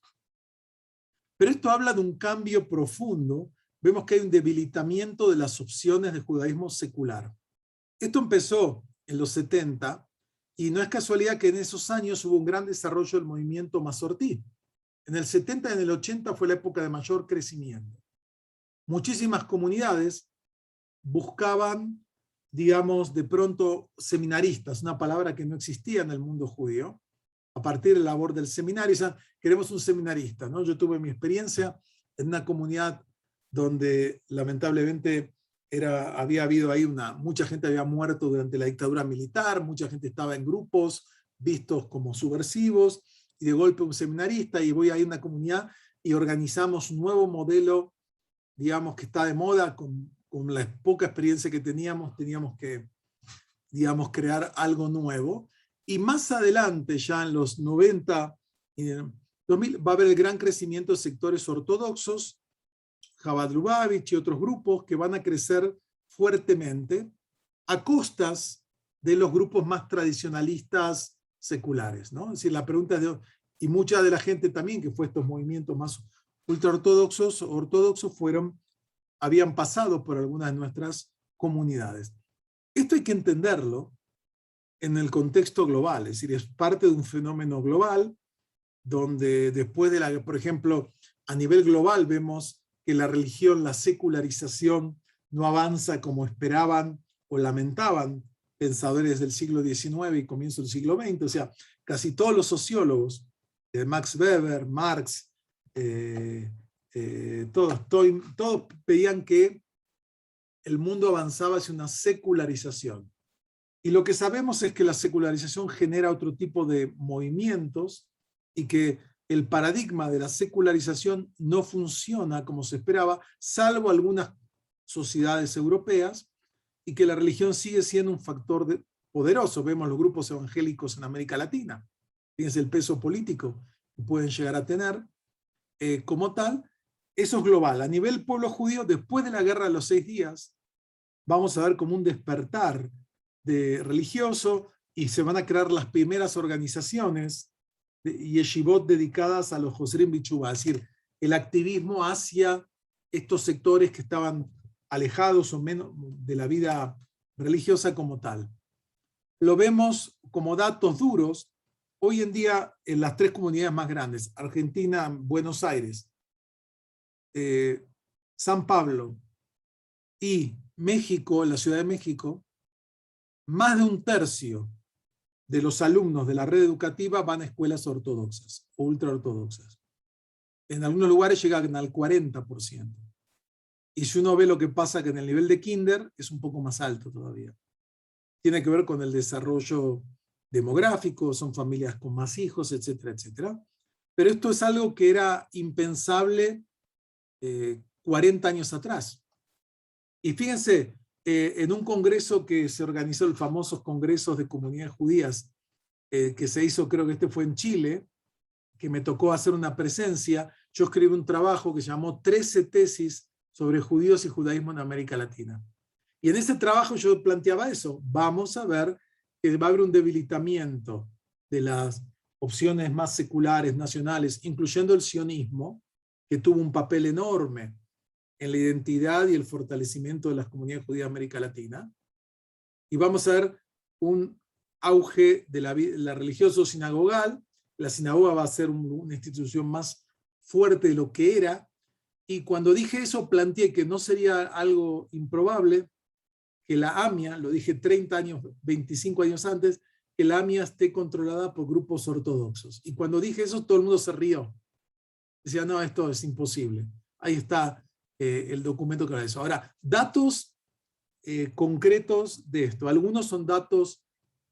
Pero esto habla de un cambio profundo. Vemos que hay un debilitamiento de las opciones de judaísmo secular. Esto empezó en los 70, y no es casualidad que en esos años hubo un gran desarrollo del movimiento masortí. En el 70 y en el 80 fue la época de mayor crecimiento. Muchísimas comunidades buscaban, digamos, de pronto seminaristas, una palabra que no existía en el mundo judío, a partir de la labor del seminario. O sea, queremos un seminarista, ¿no? Yo tuve mi experiencia en una comunidad donde lamentablemente había habido ahí mucha gente había muerto durante la dictadura militar, mucha gente estaba en grupos vistos como subversivos, y de golpe un seminarista, y voy a ir a una comunidad y organizamos un nuevo modelo, digamos, que está de moda. Con la poca experiencia que teníamos que, digamos, crear algo nuevo. Y más adelante, ya en los 90 y 2000, va a haber el gran crecimiento de sectores ortodoxos, Chabad Lubavitch y otros grupos que van a crecer fuertemente a costas de los grupos más tradicionalistas seculares, ¿no? Es decir, la pregunta es y mucha de la gente también que fue estos movimientos más ultraortodoxos, habían pasado por algunas de nuestras comunidades. Esto hay que entenderlo en el contexto global, es decir, es parte de un fenómeno global donde después de por ejemplo, a nivel global vemos que la religión, la secularización no avanza como esperaban o lamentaban pensadores del siglo XIX y comienzo del siglo XX. O sea, casi todos los sociólogos, Max Weber, Marx, todos pedían que el mundo avanzaba hacia una secularización. Y lo que sabemos es que la secularización genera otro tipo de movimientos, y que el paradigma de la secularización no funciona como se esperaba, salvo algunas sociedades europeas, y que la religión sigue siendo un factor poderoso. Vemos los grupos evangélicos en América Latina. Fíjense el peso político que pueden llegar a tener. Como tal, eso es global. A nivel pueblo judío, después de la Guerra de los 6 días, vamos a ver como un despertar religioso, y se van a crear las primeras organizaciones y yeshivot dedicadas a los Josrim Bichuvá, es decir, el activismo hacia estos sectores que estaban alejados o menos de la vida religiosa como tal. Lo vemos como datos duros. Hoy en día, en las 3 comunidades más grandes, Argentina, Buenos Aires, San Pablo y México, la Ciudad de México, más de 1/3 de los alumnos de la red educativa van a escuelas ortodoxas o ultraortodoxas. En algunos lugares llegan al 40%. Y si uno ve lo que pasa, que en el nivel de kinder es un poco más alto todavía. Tiene que ver con el desarrollo demográfico, son familias con más hijos, etcétera, etcétera. Pero esto es algo que era impensable 40 años atrás. Y fíjense, en un congreso que se organizó, el famoso Congreso de Comunidades Judías, que se hizo, creo que este fue en Chile, que me tocó hacer una presencia, yo escribí un trabajo que se llamó 13 tesis sobre judíos y judaísmo en América Latina. Y en ese trabajo yo planteaba eso, vamos a ver que va a haber un debilitamiento de las opciones más seculares, nacionales, incluyendo el sionismo, que tuvo un papel enorme en la identidad y el fortalecimiento de las comunidades judías de América Latina. Y vamos a ver un auge de la religioso sinagogal. La sinagoga va a ser una institución más fuerte de lo que era. Y cuando dije eso, planteé que no sería algo improbable que la AMIA, lo dije 30 años, 25 años antes, que la AMIA esté controlada por grupos ortodoxos. Y cuando dije eso, todo el mundo se rió. Decía, no, esto es imposible. Ahí está el documento que habla de eso. Ahora, datos concretos de esto. Algunos son datos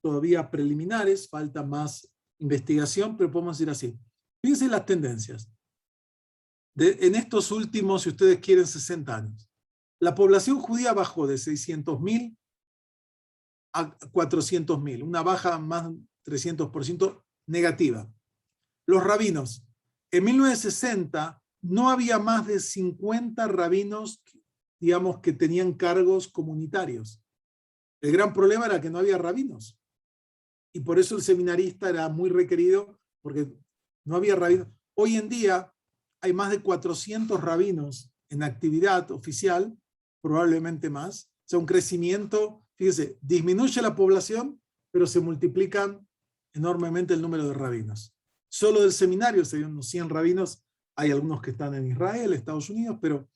todavía preliminares, falta más investigación, pero podemos decir así. Fíjense las tendencias. En estos últimos, si ustedes quieren, 60 años. La población judía bajó de 600.000 a 400.000, una baja más de 300% negativa. Los rabinos. En 1960 no había más de 50 rabinos, digamos, que tenían cargos comunitarios. El gran problema era que no había rabinos. Y por eso el seminarista era muy requerido, porque no había rabinos. Hoy en día hay más de 400 rabinos en actividad oficial, probablemente más. O sea, un crecimiento, fíjese, disminuye la población, pero se multiplican enormemente el número de rabinos. Solo del seminario se dio unos 100 rabinos, hay algunos que están en Israel, Estados Unidos, pero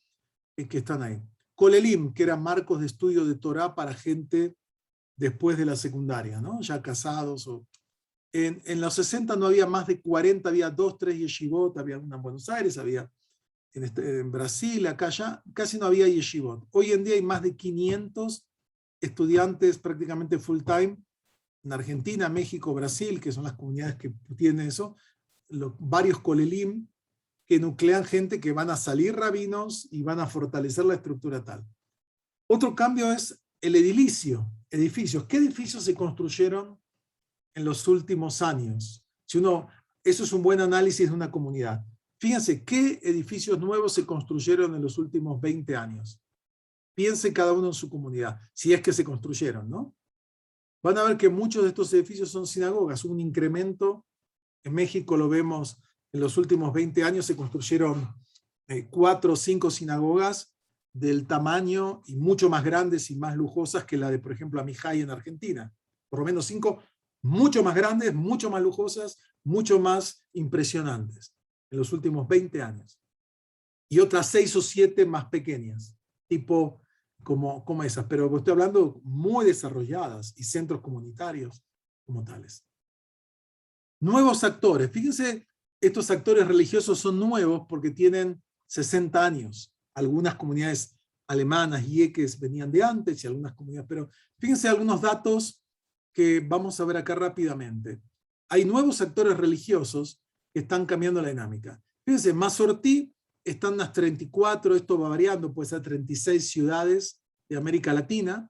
que están ahí. Kolelim, que eran marcos de estudio de Torah para gente después de la secundaria, ¿no? Ya casados. En los 60 no había más de 40, había 2, 3 yeshivot, había una en Buenos Aires, había en Brasil, acá ya, casi no había yeshivot. Hoy en día hay más de 500 estudiantes prácticamente full time en Argentina, México, Brasil, que son las comunidades que tienen eso, varios kolelim que nuclean gente que van a salir rabinos y van a fortalecer la estructura tal. Otro cambio es el edilicio, edificios. ¿Qué edificios se construyeron en los últimos años? Eso es un buen análisis de una comunidad. Fíjense, ¿qué edificios nuevos se construyeron en los últimos 20 años? Piense cada uno en su comunidad, si es que se construyeron, ¿no? Van a ver que muchos de estos edificios son sinagogas, un incremento. En México lo vemos, en los últimos 20 años se construyeron 4 o 5 sinagogas del tamaño y mucho más grandes y más lujosas que la de, por ejemplo, Amijay en Argentina. Por lo menos 5, mucho más grandes, mucho más lujosas, mucho más impresionantes en los últimos 20 años. Y otras 6 o 7 más pequeñas, tipo como esas, pero estoy hablando muy desarrolladas y centros comunitarios como tales. Nuevos actores. Fíjense, estos actores religiosos son nuevos porque tienen 60 años. Algunas comunidades alemanas y eques venían de antes y algunas comunidades, pero fíjense algunos datos que vamos a ver acá rápidamente. Hay nuevos actores religiosos que están cambiando la dinámica. Fíjense, Masortí están unas 34, esto va variando, puede ser 36 ciudades de América Latina.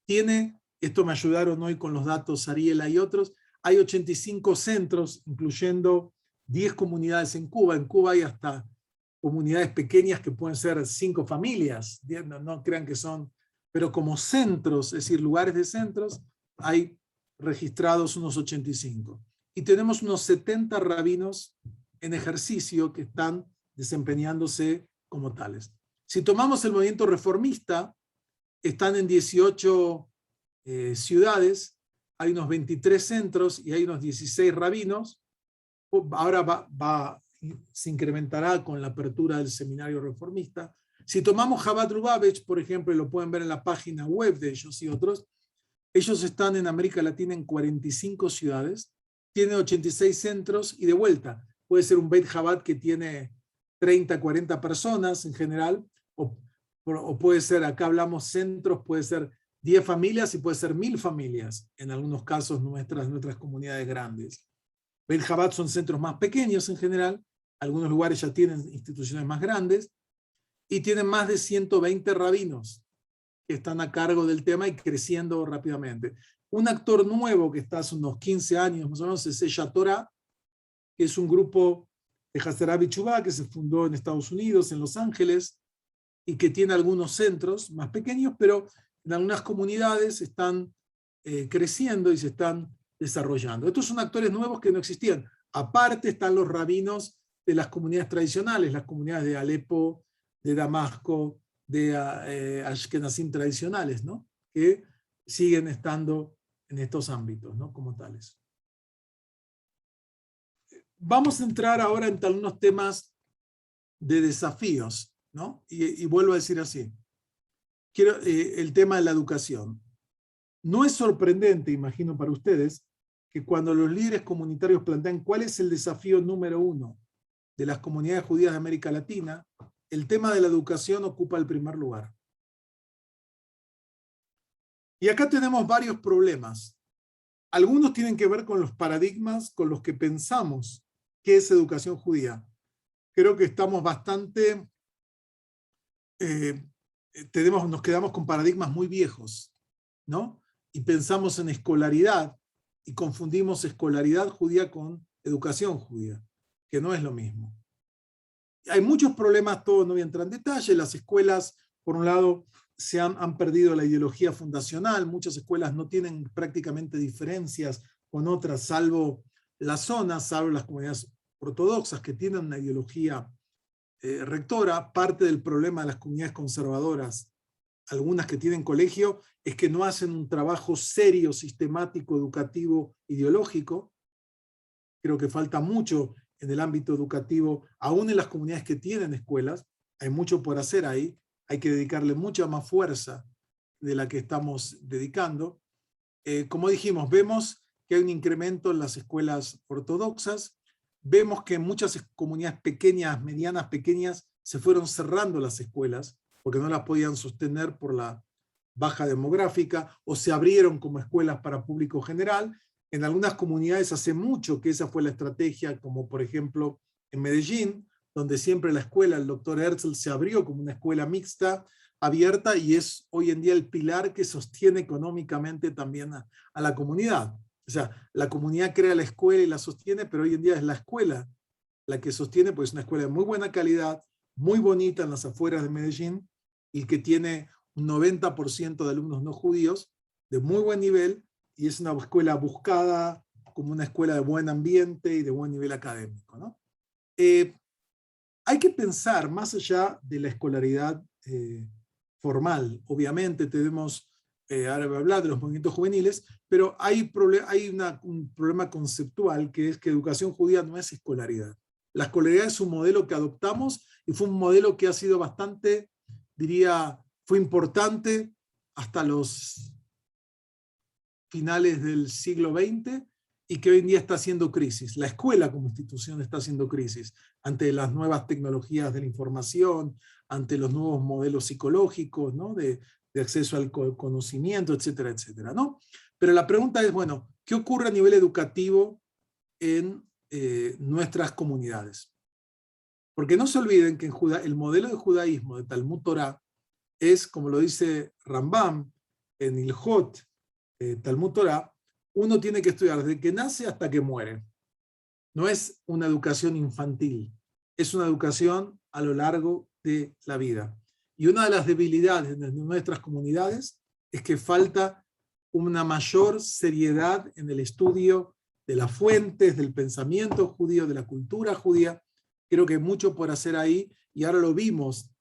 Esto me ayudaron hoy con los datos Ariela y otros, hay 85 centros, incluyendo 10 comunidades en Cuba. En Cuba hay hasta comunidades pequeñas que pueden ser 5 familias, no crean que son, pero como centros, es decir, lugares de centros, hay registrados unos 85. Y tenemos unos 70 rabinos en ejercicio que están desempeñándose como tales. Si tomamos el movimiento reformista, están en 18 ciudades, hay unos 23 centros y hay unos 16 rabinos. Ahora se incrementará con la apertura del seminario reformista. Si tomamos Chabad Lubavitch, por ejemplo, y lo pueden ver en la página web de ellos y otros, ellos están en América Latina en 45 ciudades, tienen 86 centros y de vuelta, puede ser un Beit Chabad que tiene 30, 40 personas en general, o puede ser, acá hablamos centros, puede ser 10 familias y puede ser 1000 familias, en algunos casos nuestras comunidades grandes. Beit Chabad son centros más pequeños en general, algunos lugares ya tienen instituciones más grandes, y tienen más de 120 rabinos que están a cargo del tema y creciendo rápidamente. Un actor nuevo que está hace unos 15 años más o menos es Ella Torah, que es un grupo de Hazara Bichubá que se fundó en Estados Unidos, en Los Ángeles, y que tiene algunos centros más pequeños, pero en algunas comunidades están creciendo y se están desarrollando. Estos son actores nuevos que no existían. Aparte están los rabinos de las comunidades tradicionales, las comunidades de Alepo, de Damasco, de Ashkenazim tradicionales, ¿no? Que siguen estando en estos ámbitos, ¿no? Como tales. Vamos a entrar ahora en algunos temas de desafíos, ¿no? Y vuelvo a decir así. El tema de la educación. No es sorprendente, imagino para ustedes, que cuando los líderes comunitarios plantean cuál es el desafío número 1 de las comunidades judías de América Latina, el tema de la educación ocupa el primer lugar. Y acá tenemos varios problemas. Algunos tienen que ver con los paradigmas con los que pensamos qué es educación judía. Creo que estamos bastante... nos quedamos con paradigmas muy viejos, ¿no? Y pensamos en escolaridad y confundimos escolaridad judía con educación judía, que no es lo mismo. Hay muchos problemas, todo no voy a entrar en detalle. Las escuelas, por un lado, han perdido la ideología fundacional. Muchas escuelas no tienen prácticamente diferencias con otras, salvo las zonas, salvo las comunidades ortodoxas que tienen una ideología rectora. Parte del problema de las comunidades conservadoras, algunas que tienen colegio, es que no hacen un trabajo serio, sistemático, educativo, ideológico. Creo que falta mucho en el ámbito educativo, aún en las comunidades que tienen escuelas, hay mucho por hacer ahí, hay que dedicarle mucha más fuerza de la que estamos dedicando. Como dijimos, vemos que hay un incremento en las escuelas ortodoxas, vemos que en muchas comunidades pequeñas, medianas, pequeñas, se fueron cerrando las escuelas, porque no las podían sostener por la baja demográfica, o se abrieron como escuelas para público general. En algunas comunidades hace mucho que esa fue la estrategia, como por ejemplo en Medellín, donde siempre la escuela, el doctor Herzl, se abrió como una escuela mixta, abierta, y es hoy en día el pilar que sostiene económicamente también a la comunidad. O sea, la comunidad crea la escuela y la sostiene, pero hoy en día es la escuela la que sostiene, pues es una escuela de muy buena calidad, muy bonita en las afueras de Medellín, y que tiene un 90% de alumnos no judíos, de muy buen nivel, y es una escuela buscada como una escuela de buen ambiente y de buen nivel académico, ¿no? Hay que pensar más allá de la escolaridad formal. Obviamente tenemos, ahora voy a hablar de los movimientos juveniles, pero hay un problema conceptual, que es que educación judía no es escolaridad. La escolaridad es un modelo que adoptamos y fue un modelo que ha sido bastante, diría, fue importante hasta los finales del siglo XX y que hoy en día está haciendo crisis. La escuela como institución está haciendo crisis ante las nuevas tecnologías de la información, ante los nuevos modelos psicológicos, ¿no? de acceso al conocimiento, etcétera, etcétera, ¿no? Pero la pregunta es, bueno, ¿qué ocurre a nivel educativo en nuestras comunidades? Porque no se olviden que el modelo de judaísmo de Talmud Torah es, como lo dice Rambam en Ilhot, Talmud Torah, uno tiene que estudiar desde que nace hasta que muere. No es una educación infantil, es una educación a lo largo de la vida. Y una de las debilidades de nuestras comunidades es que falta una mayor seriedad en el estudio de las fuentes, del pensamiento judío, de la cultura judía. Creo que hay mucho por hacer ahí, y ahora lo vimos,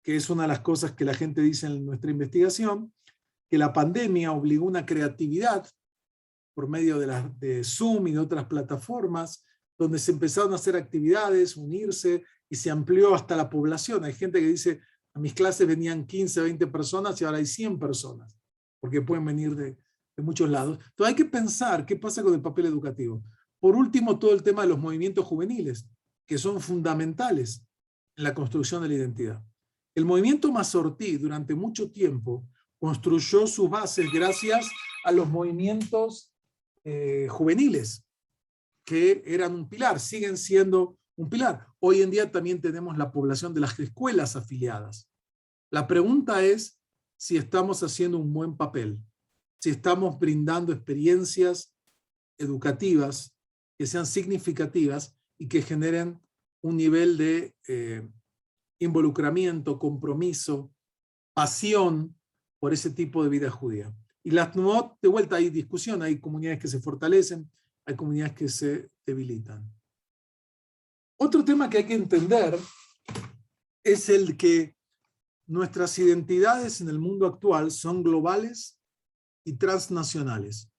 que es una de las cosas que la gente dice en nuestra investigación, que la pandemia obligó una creatividad por medio de Zoom y de otras plataformas, donde se empezaron a hacer actividades, unirse, y se amplió hasta la población. Hay gente que dice, a mis clases venían 15, 20 personas y ahora hay 100 personas, porque pueden venir de muchos lados. Entonces hay que pensar qué pasa con el papel educativo. Por último, todo el tema de los movimientos juveniles, que son fundamentales en la construcción de la identidad. El movimiento Mazortí durante mucho tiempo construyó sus bases gracias a los movimientos juveniles, que eran un pilar, siguen siendo un pilar. Hoy en día también tenemos la población de las escuelas afiliadas. La pregunta es si estamos haciendo un buen papel, si estamos brindando experiencias educativas que sean significativas y que generen un nivel de involucramiento, compromiso, pasión por ese tipo de vida judía. Y las Tnuot, de vuelta, hay discusión, hay comunidades que se fortalecen, hay comunidades que se debilitan. Otro tema que hay que entender es el que nuestras identidades en el mundo actual son globales y transnacionales.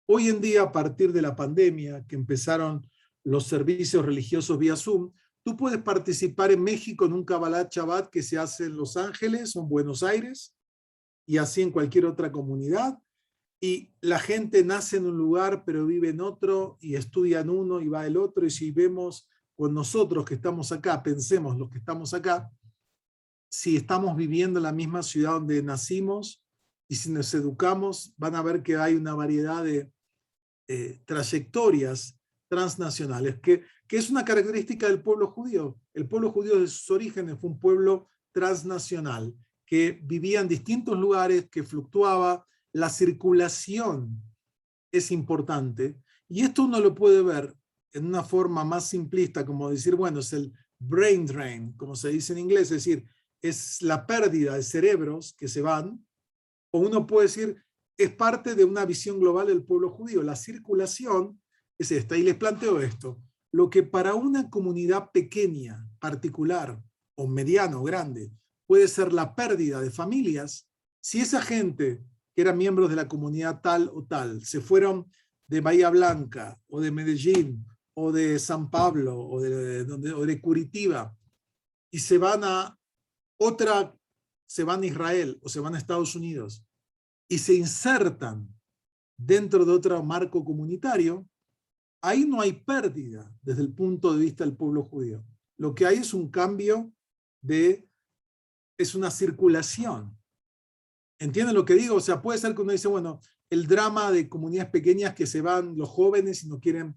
Hoy en día, a partir de la pandemia, que empezaron los servicios religiosos vía Zoom, tú puedes participar en México en un Kabbalat Shabbat que se hace en Los Ángeles o en Buenos Aires, y así en cualquier otra comunidad, y la gente nace en un lugar pero vive en otro, y estudia en uno y va el otro, y si vemos con nosotros que estamos acá, pensemos los que estamos acá, si estamos viviendo en la misma ciudad donde nacimos, y si nos educamos, van a ver que hay una variedad de trayectorias transnacionales, que es una característica del pueblo judío. El pueblo judío de sus orígenes fue un pueblo transnacional, que vivía en distintos lugares, que fluctuaba. La circulación es importante, y esto uno lo puede ver en una forma más simplista, como decir, bueno, es el brain drain, como se dice en inglés, es decir, es la pérdida de cerebros que se van, o uno puede decir, es parte de una visión global del pueblo judío. La circulación es esta, y les planteo esto. Lo que para una comunidad pequeña, particular, o mediana o grande, puede ser la pérdida de familias, si esa gente que eran miembros de la comunidad tal o tal, se fueron de Bahía Blanca, o de Medellín, o de San Pablo, o de Curitiba, y se van a Israel, o se van a Estados Unidos, y se insertan dentro de otro marco comunitario, ahí no hay pérdida desde el punto de vista del pueblo judío. Lo que hay es un cambio es una circulación. ¿Entienden lo que digo? O sea, puede ser que uno dice, bueno, el drama de comunidades pequeñas que se van los jóvenes y no quieren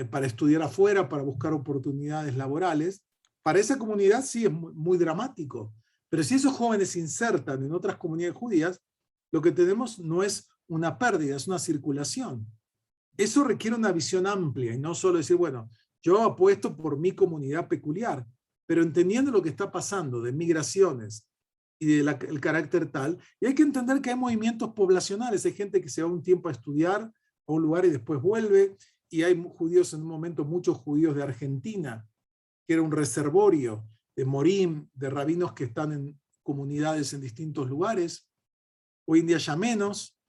para estudiar afuera, para buscar oportunidades laborales, para esa comunidad sí es muy, muy dramático. Pero si esos jóvenes se insertan en otras comunidades judías, lo que tenemos no es una pérdida, es una circulación. Eso requiere una visión amplia y no solo decir, bueno, yo apuesto por mi comunidad peculiar, pero entendiendo lo que está pasando de migraciones y del carácter tal, y hay que entender que hay movimientos poblacionales, hay gente que se va un tiempo a estudiar a un lugar y después vuelve, y hay judíos en un momento, muchos judíos de Argentina, que era un reservorio de morim, de rabinos que están en comunidades en distintos lugares, hoy en día ya menos,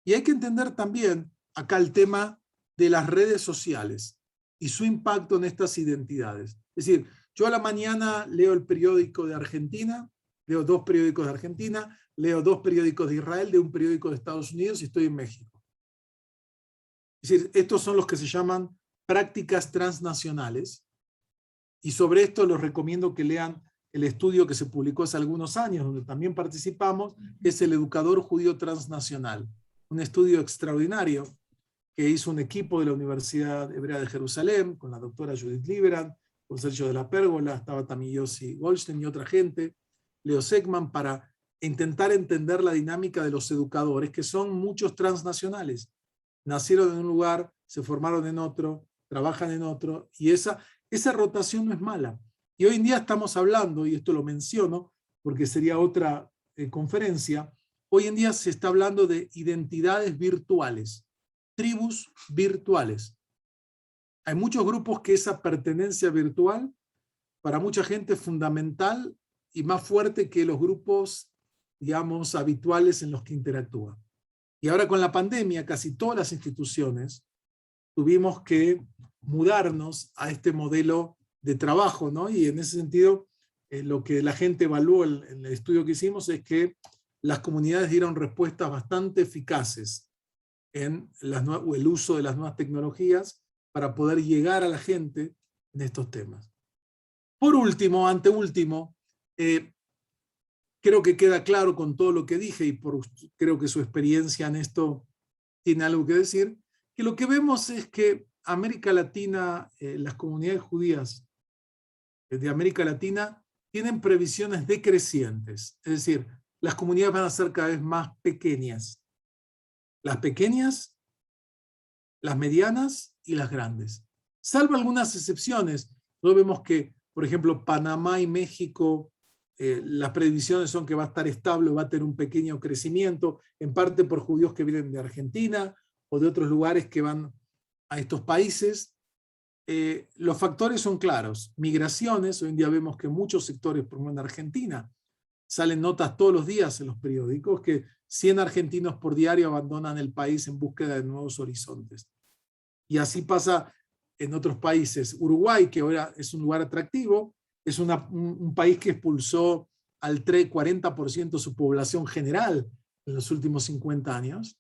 y hay que entender también acá el tema de las redes sociales y su impacto en estas identidades. Es decir, yo a la mañana leo el periódico de Argentina, leo 2 periódicos de Argentina, leo 2 periódicos de Israel, de un periódico de Estados Unidos y estoy en México. Es decir, estos son los que se llaman prácticas transnacionales, y sobre esto les recomiendo que lean el estudio que se publicó hace algunos años, donde también participamos, que es el Educador Judío Transnacional, un estudio extraordinario que hizo un equipo de la Universidad Hebrea de Jerusalén, con la doctora Judith Liberand, con Sergio de la Pérgola, estaba también Yossi Goldstein y otra gente, Leo Segman, para intentar entender la dinámica de los educadores, que son muchos transnacionales. Nacieron en un lugar, se formaron en otro, trabajan en otro, y esa rotación no es mala. Y hoy en día estamos hablando, y esto lo menciono porque sería otra conferencia, hoy en día se está hablando de identidades virtuales, tribus virtuales. Hay muchos grupos que esa pertenencia virtual para mucha gente es fundamental y más fuerte que los grupos, digamos, habituales en los que interactúa. Y ahora con la pandemia, casi todas las instituciones tuvimos que mudarnos a este modelo de trabajo, ¿no? Y en ese sentido, lo que la gente evaluó en el estudio que hicimos es que las comunidades dieron respuestas bastante eficaces en el uso de las nuevas tecnologías para poder llegar a la gente en estos temas. Por último, anteúltimo, creo que queda claro con todo lo que dije, y creo que su experiencia en esto tiene algo que decir, que lo que vemos es que América Latina, las comunidades judías de América Latina tienen previsiones decrecientes, es decir, las comunidades van a ser cada vez más pequeñas. Las pequeñas, las medianas y las grandes. Salvo algunas excepciones. Nosotros vemos que, por ejemplo, Panamá y México, las previsiones son que va a estar estable, va a tener un pequeño crecimiento, en parte por judíos que vienen de Argentina o de otros lugares que van a estos países. Los factores son claros. Migraciones, hoy en día vemos que muchos sectores, por ejemplo en Argentina, salen notas todos los días en los periódicos que 100 argentinos por diario abandonan el país en búsqueda de nuevos horizontes. Y así pasa en otros países. Uruguay, que ahora es un lugar atractivo, es un país que expulsó al 40% de su población general en los últimos 50 años.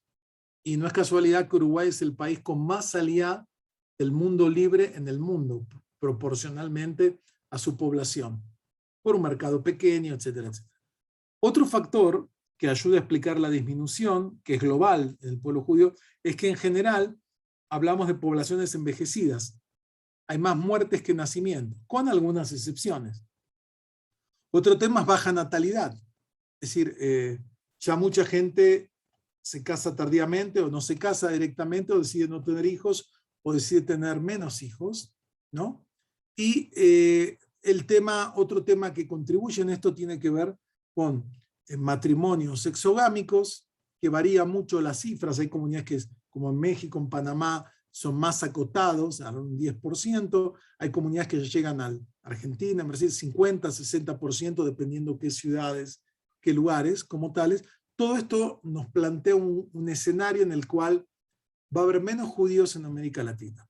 Y no es casualidad que Uruguay es el país con más salida del mundo libre en el mundo, proporcionalmente a su población, por un mercado pequeño, etcétera, etcétera. Otro factor que ayuda a explicar la disminución, que es global en el pueblo judío, es que en general hablamos de poblaciones envejecidas. Hay más muertes que nacimientos, con algunas excepciones. Otro tema es baja natalidad. Es decir, ya mucha gente se casa tardíamente o no se casa directamente o decide no tener hijos o decide tener menos hijos, ¿no? Y otro tema que contribuye en esto tiene que ver con matrimonios exogámicos, que varía mucho las cifras. Hay comunidades que, como en México, en Panamá, son más acotados, a un 10%. Hay comunidades que llegan a Argentina, en Brasil, 50, 60%, dependiendo qué ciudades, qué lugares como tales. Todo esto nos plantea un escenario en el cual va a haber menos judíos en América Latina.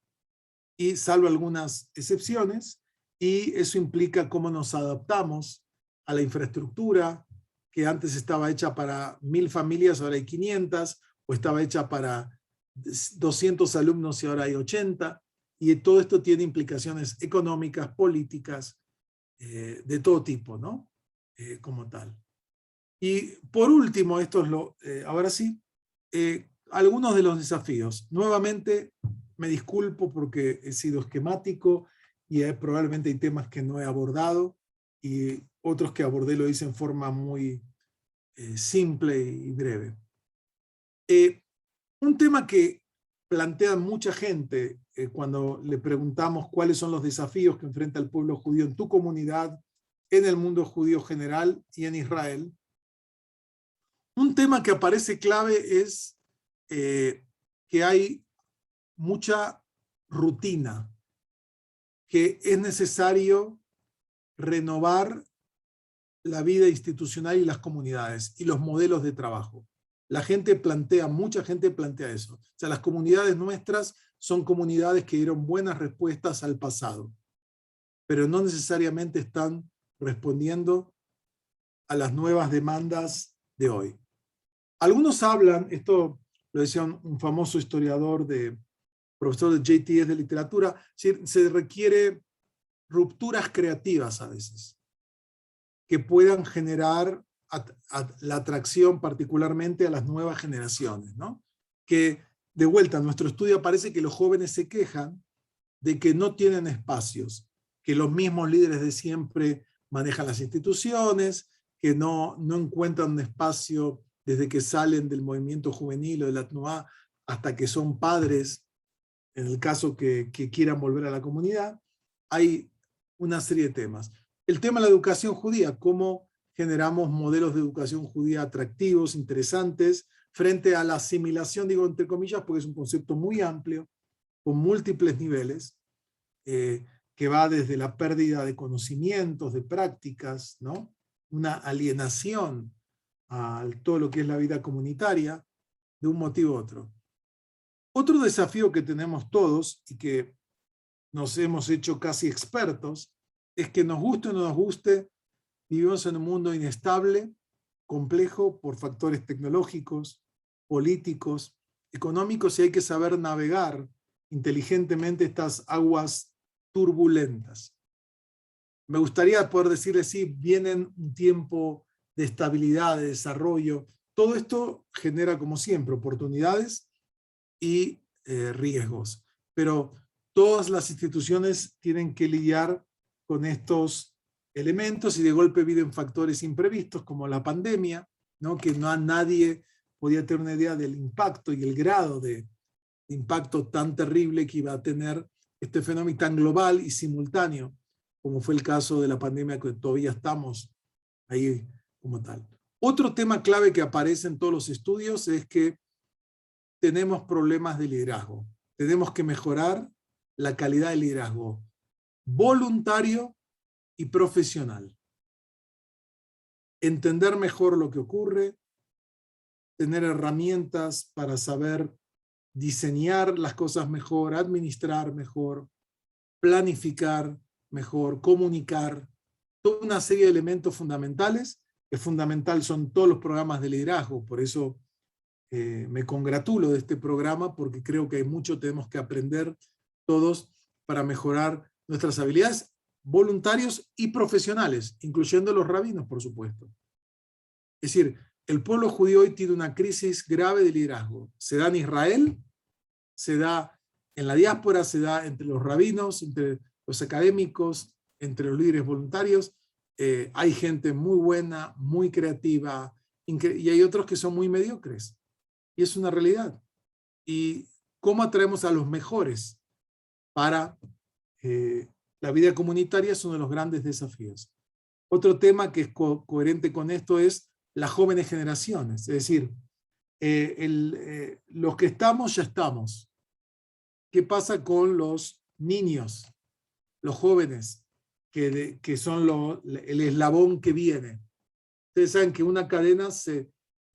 Y salvo algunas excepciones, y eso implica cómo nos adaptamos a la infraestructura, que antes estaba hecha para 1000 familias, ahora hay 500, o estaba hecha para 200 alumnos y ahora hay 80, y todo esto tiene implicaciones económicas, políticas, de todo tipo, ¿no? Como tal. Y por último, ahora sí, algunos de los desafíos. Nuevamente, me disculpo porque he sido esquemático y probablemente hay temas que no he abordado y otros que abordé lo hice en forma muy simple y breve. Un tema que plantea mucha gente cuando le preguntamos cuáles son los desafíos que enfrenta el pueblo judío en tu comunidad, en el mundo judío general y en Israel. Un tema que aparece clave es que hay mucha rutina, que es necesario renovar la vida institucional y las comunidades y los modelos de trabajo. Mucha gente plantea eso. O sea, las comunidades nuestras son comunidades que dieron buenas respuestas al pasado, pero no necesariamente están respondiendo a las nuevas demandas de hoy. Algunos hablan, esto lo decía un famoso historiador, profesor de JTS de literatura, se requiere rupturas creativas a veces, que puedan generar la atracción particularmente a las nuevas generaciones, ¿no? Que de vuelta, en nuestro estudio parece que los jóvenes se quejan de que no tienen espacios, que los mismos líderes de siempre manejan las instituciones, que no encuentran un espacio desde que salen del movimiento juvenil o de la Tnuá hasta que son padres, en el caso que quieran volver a la comunidad. Hay una serie de temas. El tema de la educación judía, cómo generamos modelos de educación judía atractivos, interesantes, frente a la asimilación, digo entre comillas, porque es un concepto muy amplio, con múltiples niveles, que va desde la pérdida de conocimientos, de prácticas, ¿no? Una alienación a todo lo que es la vida comunitaria, de un motivo u otro. Otro desafío que tenemos todos y que nos hemos hecho casi expertos es que nos guste o no nos guste, vivimos en un mundo inestable, complejo por factores tecnológicos, políticos, económicos, y hay que saber navegar inteligentemente estas aguas turbulentas. Me gustaría poder decirles, sí, vienen un tiempo de estabilidad, de desarrollo. Todo esto genera, como siempre, oportunidades y riesgos. Pero todas las instituciones tienen que lidiar con estos elementos y de golpe vienen factores imprevistos como la pandemia, ¿no? Que nadie podía tener una idea del impacto y el grado de impacto tan terrible que iba a tener este fenómeno tan global y simultáneo, como fue el caso de la pandemia que todavía estamos ahí como tal. Otro tema clave que aparece en todos los estudios es que tenemos problemas de liderazgo. Tenemos que mejorar la calidad del liderazgo voluntario y profesional. Entender mejor lo que ocurre, tener herramientas para saber diseñar las cosas mejor, administrar mejor, planificar mejor, comunicar, toda una serie de elementos fundamentales. Es fundamental, son todos los programas de liderazgo, por eso me congratulo de este programa, porque creo que hay mucho tenemos que aprender todos para mejorar nuestras habilidades voluntarios y profesionales, incluyendo los rabinos, por supuesto. Es decir, el pueblo judío hoy tiene una crisis grave de liderazgo. Se da en Israel, se da en la diáspora, se da entre los rabinos, entre los académicos, entre los líderes voluntarios. Hay gente muy buena, muy creativa, y hay otros que son muy mediocres. Y es una realidad. ¿Y cómo atraemos a los mejores para la vida comunitaria? Es uno de los grandes desafíos. Otro tema que es coherente con esto es las jóvenes generaciones. Es decir, los que estamos, ya estamos. ¿Qué pasa con los niños, los jóvenes, que son el eslabón que viene? Ustedes saben que una cadena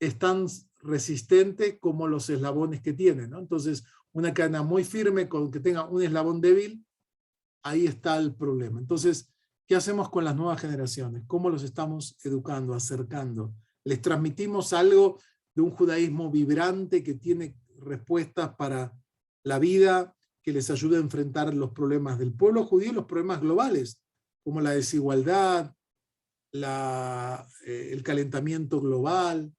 es tan resistente como los eslabones que tiene, ¿no? Entonces, una cadena muy firme con que tenga un eslabón débil, ahí está el problema. Entonces, ¿qué hacemos con las nuevas generaciones? ¿Cómo los estamos educando, acercando? ¿Les transmitimos algo de un judaísmo vibrante que tiene respuestas para la vida, que les ayude a enfrentar los problemas del pueblo judío y los problemas globales, como la desigualdad, el calentamiento global,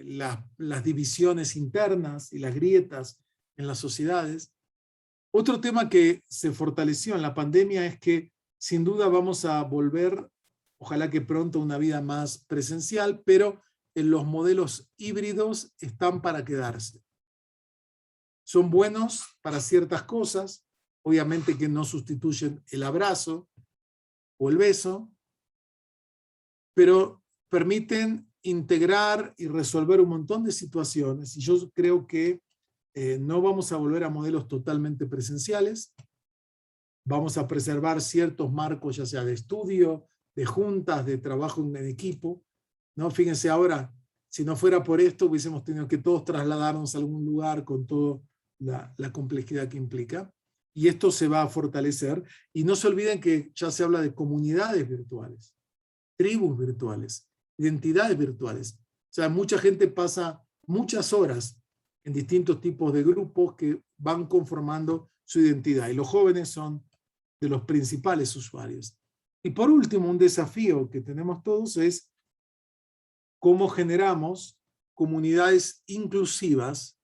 las divisiones internas y las grietas en las sociedades? Otro tema que se fortaleció en la pandemia es que sin duda vamos a volver, ojalá que pronto, a una vida más presencial, pero en los modelos híbridos están para quedarse. Son buenos para ciertas cosas, obviamente que no sustituyen el abrazo o el beso, pero permiten integrar y resolver un montón de situaciones, y yo creo que no vamos a volver a modelos totalmente presenciales. Vamos a preservar ciertos marcos, ya sea de estudio, de juntas, de trabajo en equipo, ¿no? Fíjense ahora, si no fuera por esto, hubiésemos tenido que todos trasladarnos a algún lugar con toda la complejidad que implica. Y esto se va a fortalecer. Y no se olviden que ya se habla de comunidades virtuales, tribus virtuales, identidades virtuales. O sea, mucha gente pasa muchas horas en distintos tipos de grupos que van conformando su identidad. Y los jóvenes son de los principales usuarios. Y por último, un desafío que tenemos todos es cómo generamos comunidades inclusivas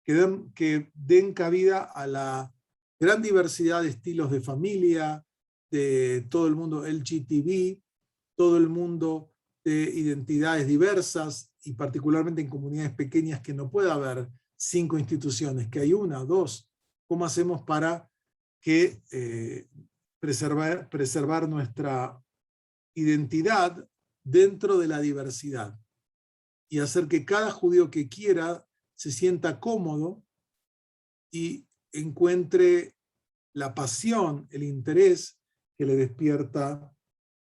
que den cabida a la gran diversidad de estilos de familia, de todo el mundo LGTB, todo el mundo de identidades diversas, y particularmente en comunidades pequeñas que no puede haber 5 instituciones, que hay 1 o 2. ¿Cómo hacemos para que preservar nuestra identidad dentro de la diversidad y hacer que cada judío que quiera se sienta cómodo y encuentre la pasión, el interés que le despierta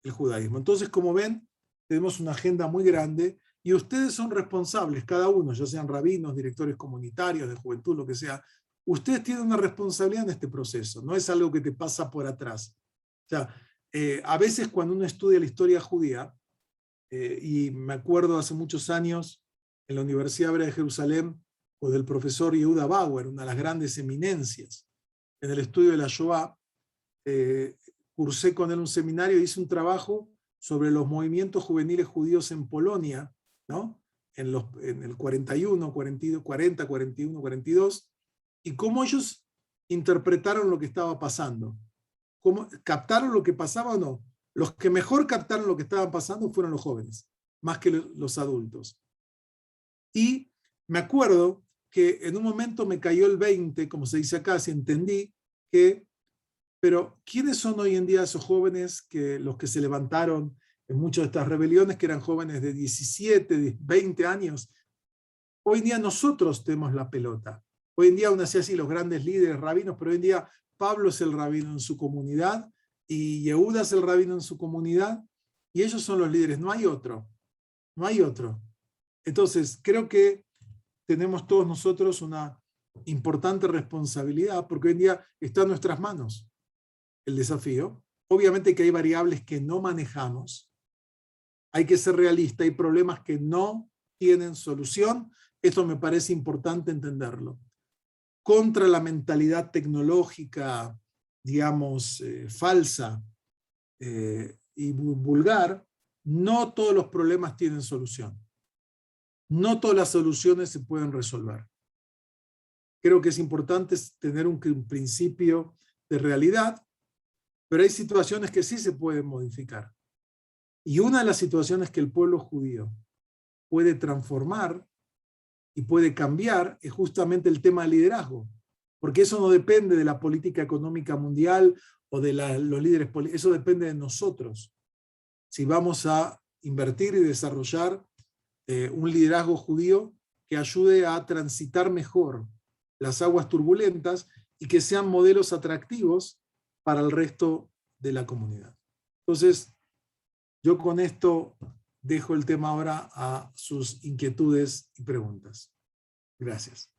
el judaísmo? Entonces, como ven, tenemos una agenda muy grande y ustedes son responsables, cada uno, ya sean rabinos, directores comunitarios, de juventud, lo que sea, ustedes tienen una responsabilidad en este proceso, no es algo que te pasa por atrás. O sea, a veces cuando uno estudia la historia judía, y me acuerdo hace muchos años en la Universidad Hebrea de Jerusalén, o del profesor Yehuda Bauer, una de las grandes eminencias en el estudio de la Shoah, cursé con él un seminario y hice un trabajo sobre los movimientos juveniles judíos en Polonia, ¿no? En el 41, 40, 41, 42, y cómo ellos interpretaron lo que estaba pasando. ¿Cómo, captaron lo que pasaba o no? Los que mejor captaron lo que estaba pasando fueron los jóvenes, más que los adultos. Y me acuerdo que en un momento me cayó el 20, como se dice acá, si entendí que, pero ¿quiénes son hoy en día esos jóvenes, que los que se levantaron en muchas de estas rebeliones, que eran jóvenes de 17, 20 años? Hoy en día nosotros tenemos la pelota. Hoy en día aún así los grandes líderes, rabinos, pero hoy en día Pablo es el rabino en su comunidad, y Yehuda es el rabino en su comunidad, y ellos son los líderes, no hay otro, no hay otro. Entonces, creo que tenemos todos nosotros una importante responsabilidad, porque hoy en día está en nuestras manos el desafío. Obviamente que hay variables que no manejamos, hay que ser realista, hay problemas que no tienen solución, esto me parece importante entenderlo. Contra la mentalidad tecnológica, digamos, falsa y vulgar, no todos los problemas tienen solución. No todas las soluciones se pueden resolver. Creo que es importante tener un principio de realidad, pero hay situaciones que sí se pueden modificar. Y una de las situaciones que el pueblo judío puede transformar y puede cambiar es justamente el tema del liderazgo, porque eso no depende de la política económica mundial o de los líderes políticos, eso depende de nosotros. Si vamos a invertir y desarrollar un liderazgo judío que ayude a transitar mejor las aguas turbulentas y que sean modelos atractivos para el resto de la comunidad. Entonces, yo con esto dejo el tema ahora a sus inquietudes y preguntas. Gracias.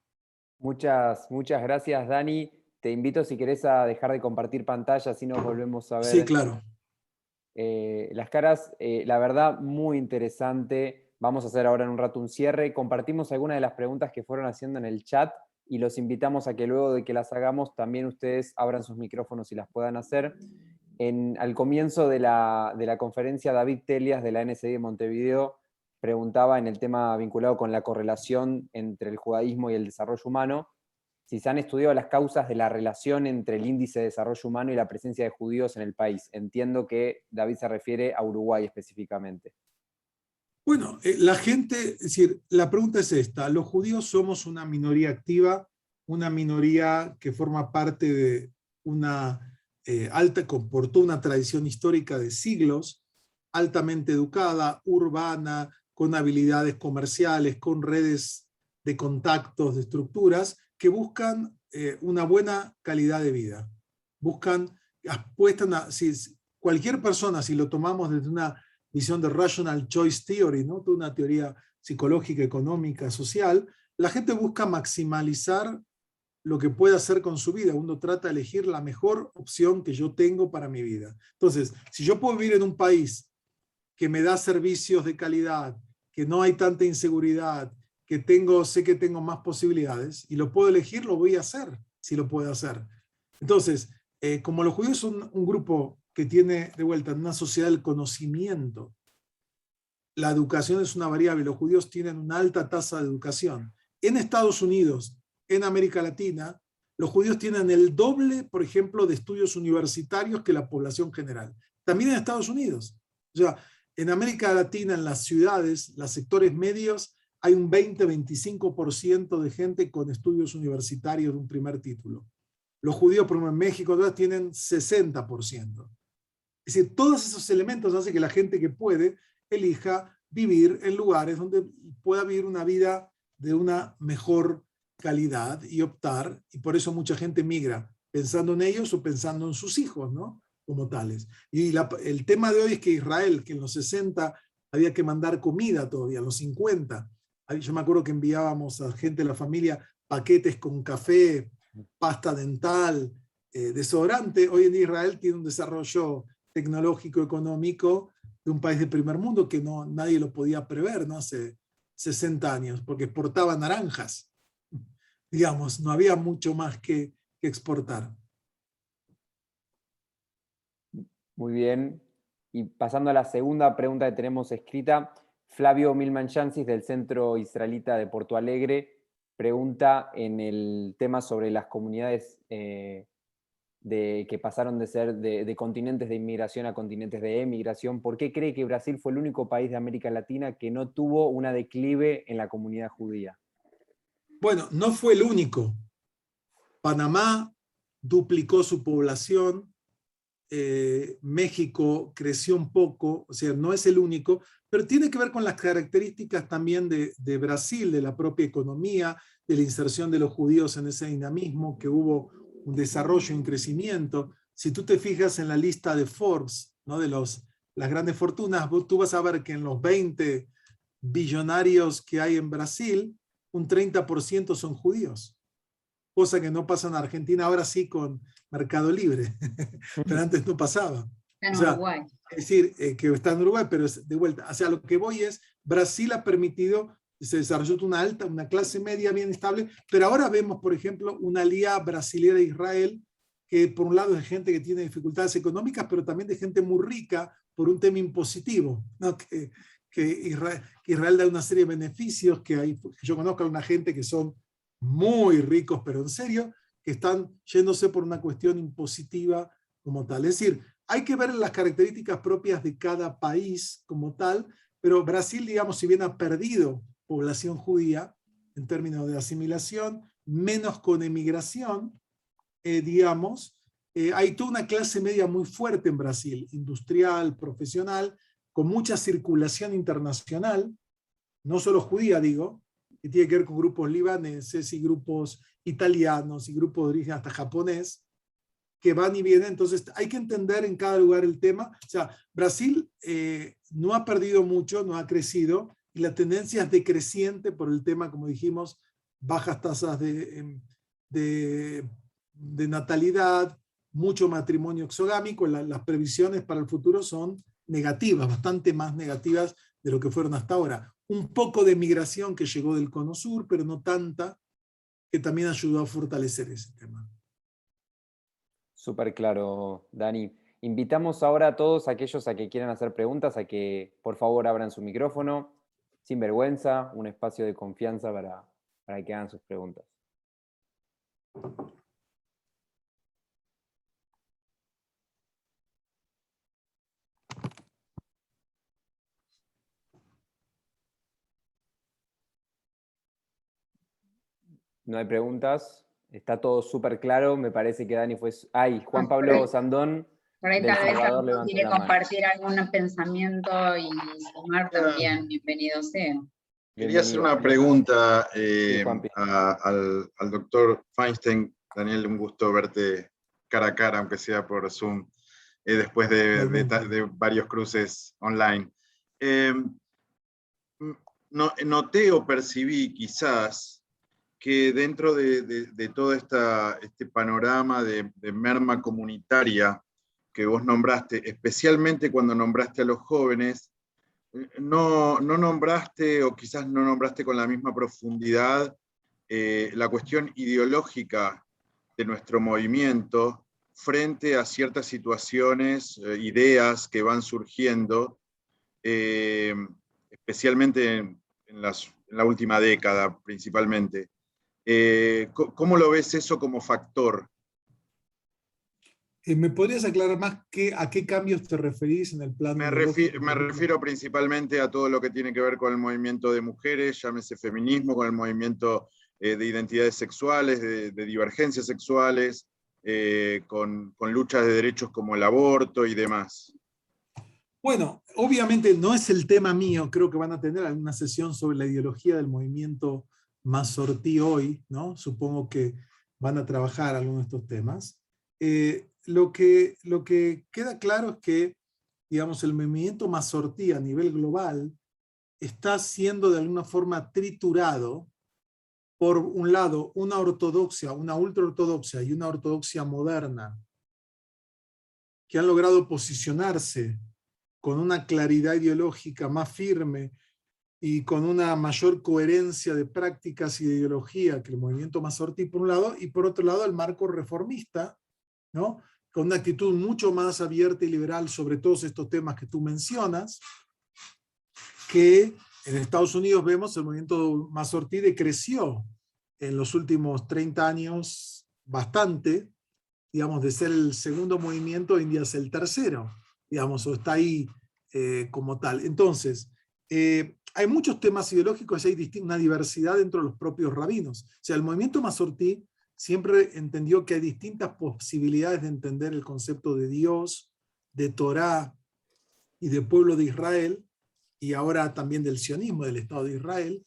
Muchas gracias, Dani. Te invito, si querés, a dejar de compartir pantalla, así nos volvemos a ver. Sí, claro. Las caras. La verdad, muy interesante. Vamos a hacer ahora en un rato un cierre. Compartimos algunas de las preguntas que fueron haciendo en el chat y los invitamos a que luego de que las hagamos, también ustedes abran sus micrófonos y las puedan hacer. Al comienzo de la conferencia, David Telias, de la NSI de Montevideo, preguntaba en el tema vinculado con la correlación entre el judaísmo y el desarrollo humano, si se han estudiado las causas de la relación entre el índice de desarrollo humano y la presencia de judíos en el país. Entiendo que David se refiere a Uruguay específicamente. Bueno, la gente, es decir, la pregunta es esta: los judíos somos una minoría activa, una minoría que forma parte de una comportó una tradición histórica de siglos, altamente educada, urbana, con habilidades comerciales, con redes de contactos, de estructuras, que buscan una buena calidad de vida. Apuestan a, si cualquier persona, si lo tomamos desde una visión de Rational Choice Theory, ¿no? Toda una teoría psicológica, económica, social, la gente busca maximalizar lo que puede hacer con su vida. Uno trata de elegir la mejor opción que yo tengo para mi vida. Entonces, si yo puedo vivir en un país que me da servicios de calidad, que no hay tanta inseguridad, que sé que tengo más posibilidades, y lo puedo elegir, lo voy a hacer, si lo puedo hacer. Entonces, como los judíos son un grupo que tiene, de vuelta, en una sociedad del conocimiento, la educación es una variable. Los judíos tienen una alta tasa de educación. En Estados Unidos, en América Latina, los judíos tienen el doble, por ejemplo, de estudios universitarios que la población general. También en Estados Unidos. O sea, en América Latina, en las ciudades, los sectores medios, hay un 20-25% de gente con estudios universitarios de un primer título. Los judíos, por ejemplo, en México, tienen 60%. Es decir, todos esos elementos hacen que la gente que puede elija vivir en lugares donde pueda vivir una vida de una mejor calidad y optar, y por eso mucha gente migra, pensando en ellos o pensando en sus hijos, ¿no? Como tales. Y el tema de hoy es que Israel, que en los 60 había que mandar comida todavía, a los 50. Yo me acuerdo que enviábamos a gente de la familia paquetes con café, pasta dental, desodorante. Hoy en día Israel tiene un desarrollo tecnológico, económico de un país de primer mundo que nadie lo podía prever, ¿no? Hace 60 años, porque exportaba naranjas. Digamos, no había mucho más que exportar. Muy bien. Y pasando a la segunda pregunta que tenemos escrita, Flavio Milmanchansis del Centro Israelita de Porto Alegre pregunta en el tema sobre las comunidades que pasaron de ser de continentes de inmigración a continentes de emigración. ¿Por qué cree que Brasil fue el único país de América Latina que no tuvo una declive en la comunidad judía? Bueno, no fue el único. Panamá duplicó su población, México creció un poco, o sea, no es el único, pero tiene que ver con las características también de Brasil, de la propia economía, de la inserción de los judíos en ese dinamismo, que hubo un desarrollo, un crecimiento. Si tú te fijas en la lista de Forbes, ¿no? De las grandes fortunas, tú vas a ver que en los 20 billonarios que hay en Brasil, un 30% son judíos. Cosa que no pasa en Argentina, ahora sí con Mercado Libre, pero antes no pasaba. En o sea, Uruguay. Es decir, que está en Uruguay, pero es de vuelta. O sea, lo que voy es, Brasil ha permitido, se desarrolló una clase media bien estable, pero ahora vemos, por ejemplo, una alianza brasilera de Israel, que por un lado es gente que tiene dificultades económicas, pero también de gente muy rica por un tema impositivo, ¿no? Que Israel da una serie de beneficios, que yo conozco a una gente que son muy ricos, pero en serio, que están yéndose por una cuestión impositiva como tal. Es decir, hay que ver las características propias de cada país como tal, pero Brasil, digamos, si bien ha perdido población judía en términos de asimilación, menos con emigración, digamos, hay toda una clase media muy fuerte en Brasil, industrial, profesional, con mucha circulación internacional, no solo judía, digo, que tiene que ver con grupos libaneses y grupos italianos y grupos de origen hasta japonés, que van y vienen. Entonces hay que entender en cada lugar el tema. O sea, Brasil no ha perdido mucho, no ha crecido, y la tendencia es decreciente por el tema, como dijimos, bajas tasas de natalidad, mucho matrimonio exogámico. Las previsiones para el futuro son negativas, bastante más negativas de lo que fueron hasta ahora. Un poco de migración que llegó del Cono Sur, pero no tanta, que también ayudó a fortalecer ese tema. Súper claro, Dani. Invitamos ahora a todos aquellos a que quieran hacer preguntas, a que por favor abran su micrófono, sin vergüenza, un espacio de confianza para que hagan sus preguntas. No hay preguntas, está todo súper claro, me parece que Dani fue... ¡Ay! Juan Pablo Sandón, Por ahí del tal vez Salvador, alguien levantó quiere la mano. compartir algún pensamiento y sumar también, bienvenido sea. Quería hacer una Bienvenido. pregunta Sí, Juanpi. al doctor Feinstein. Daniel, un gusto verte cara a cara, aunque sea por Zoom, después de varios cruces online. Noté o percibí quizás que dentro de todo este panorama de merma comunitaria que vos nombraste, especialmente cuando nombraste a los jóvenes, no nombraste, o quizás no nombraste con la misma profundidad, la cuestión ideológica de nuestro movimiento frente a ciertas situaciones, ideas que van surgiendo, especialmente en la última década principalmente. ¿Cómo lo ves eso como factor? ¿Me podrías aclarar más a qué cambios te referís en el plano ideológico? Me refiero principalmente a todo lo que tiene que ver con el movimiento de mujeres, llámese feminismo, con el movimiento de identidades sexuales, de divergencias sexuales, con luchas de derechos como el aborto y demás. Bueno, obviamente no es el tema mío, creo que van a tener alguna sesión sobre la ideología del movimiento Mazortí hoy, ¿no? Supongo que van a trabajar algunos de estos temas. Lo que queda claro es que digamos, el movimiento Mazortí a nivel global está siendo de alguna forma triturado por un lado una ortodoxia, una ultraortodoxia y una ortodoxia moderna, que han logrado posicionarse con una claridad ideológica más firme y con una mayor coherencia de prácticas y de ideología que el movimiento Mazortí por un lado, y por otro lado el marco reformista, ¿no? Con una actitud mucho más abierta y liberal sobre todos estos temas que tú mencionas, que en Estados Unidos vemos el movimiento Mazortí decreció en los últimos 30 años bastante, digamos, de ser el segundo movimiento, hoy en día es el tercero, digamos, o está ahí como tal. Entonces, hay muchos temas ideológicos y hay una diversidad dentro de los propios rabinos. O sea, el movimiento Mazortí siempre entendió que hay distintas posibilidades de entender el concepto de Dios, de Torá y de pueblo de Israel, y ahora también del sionismo, del Estado de Israel,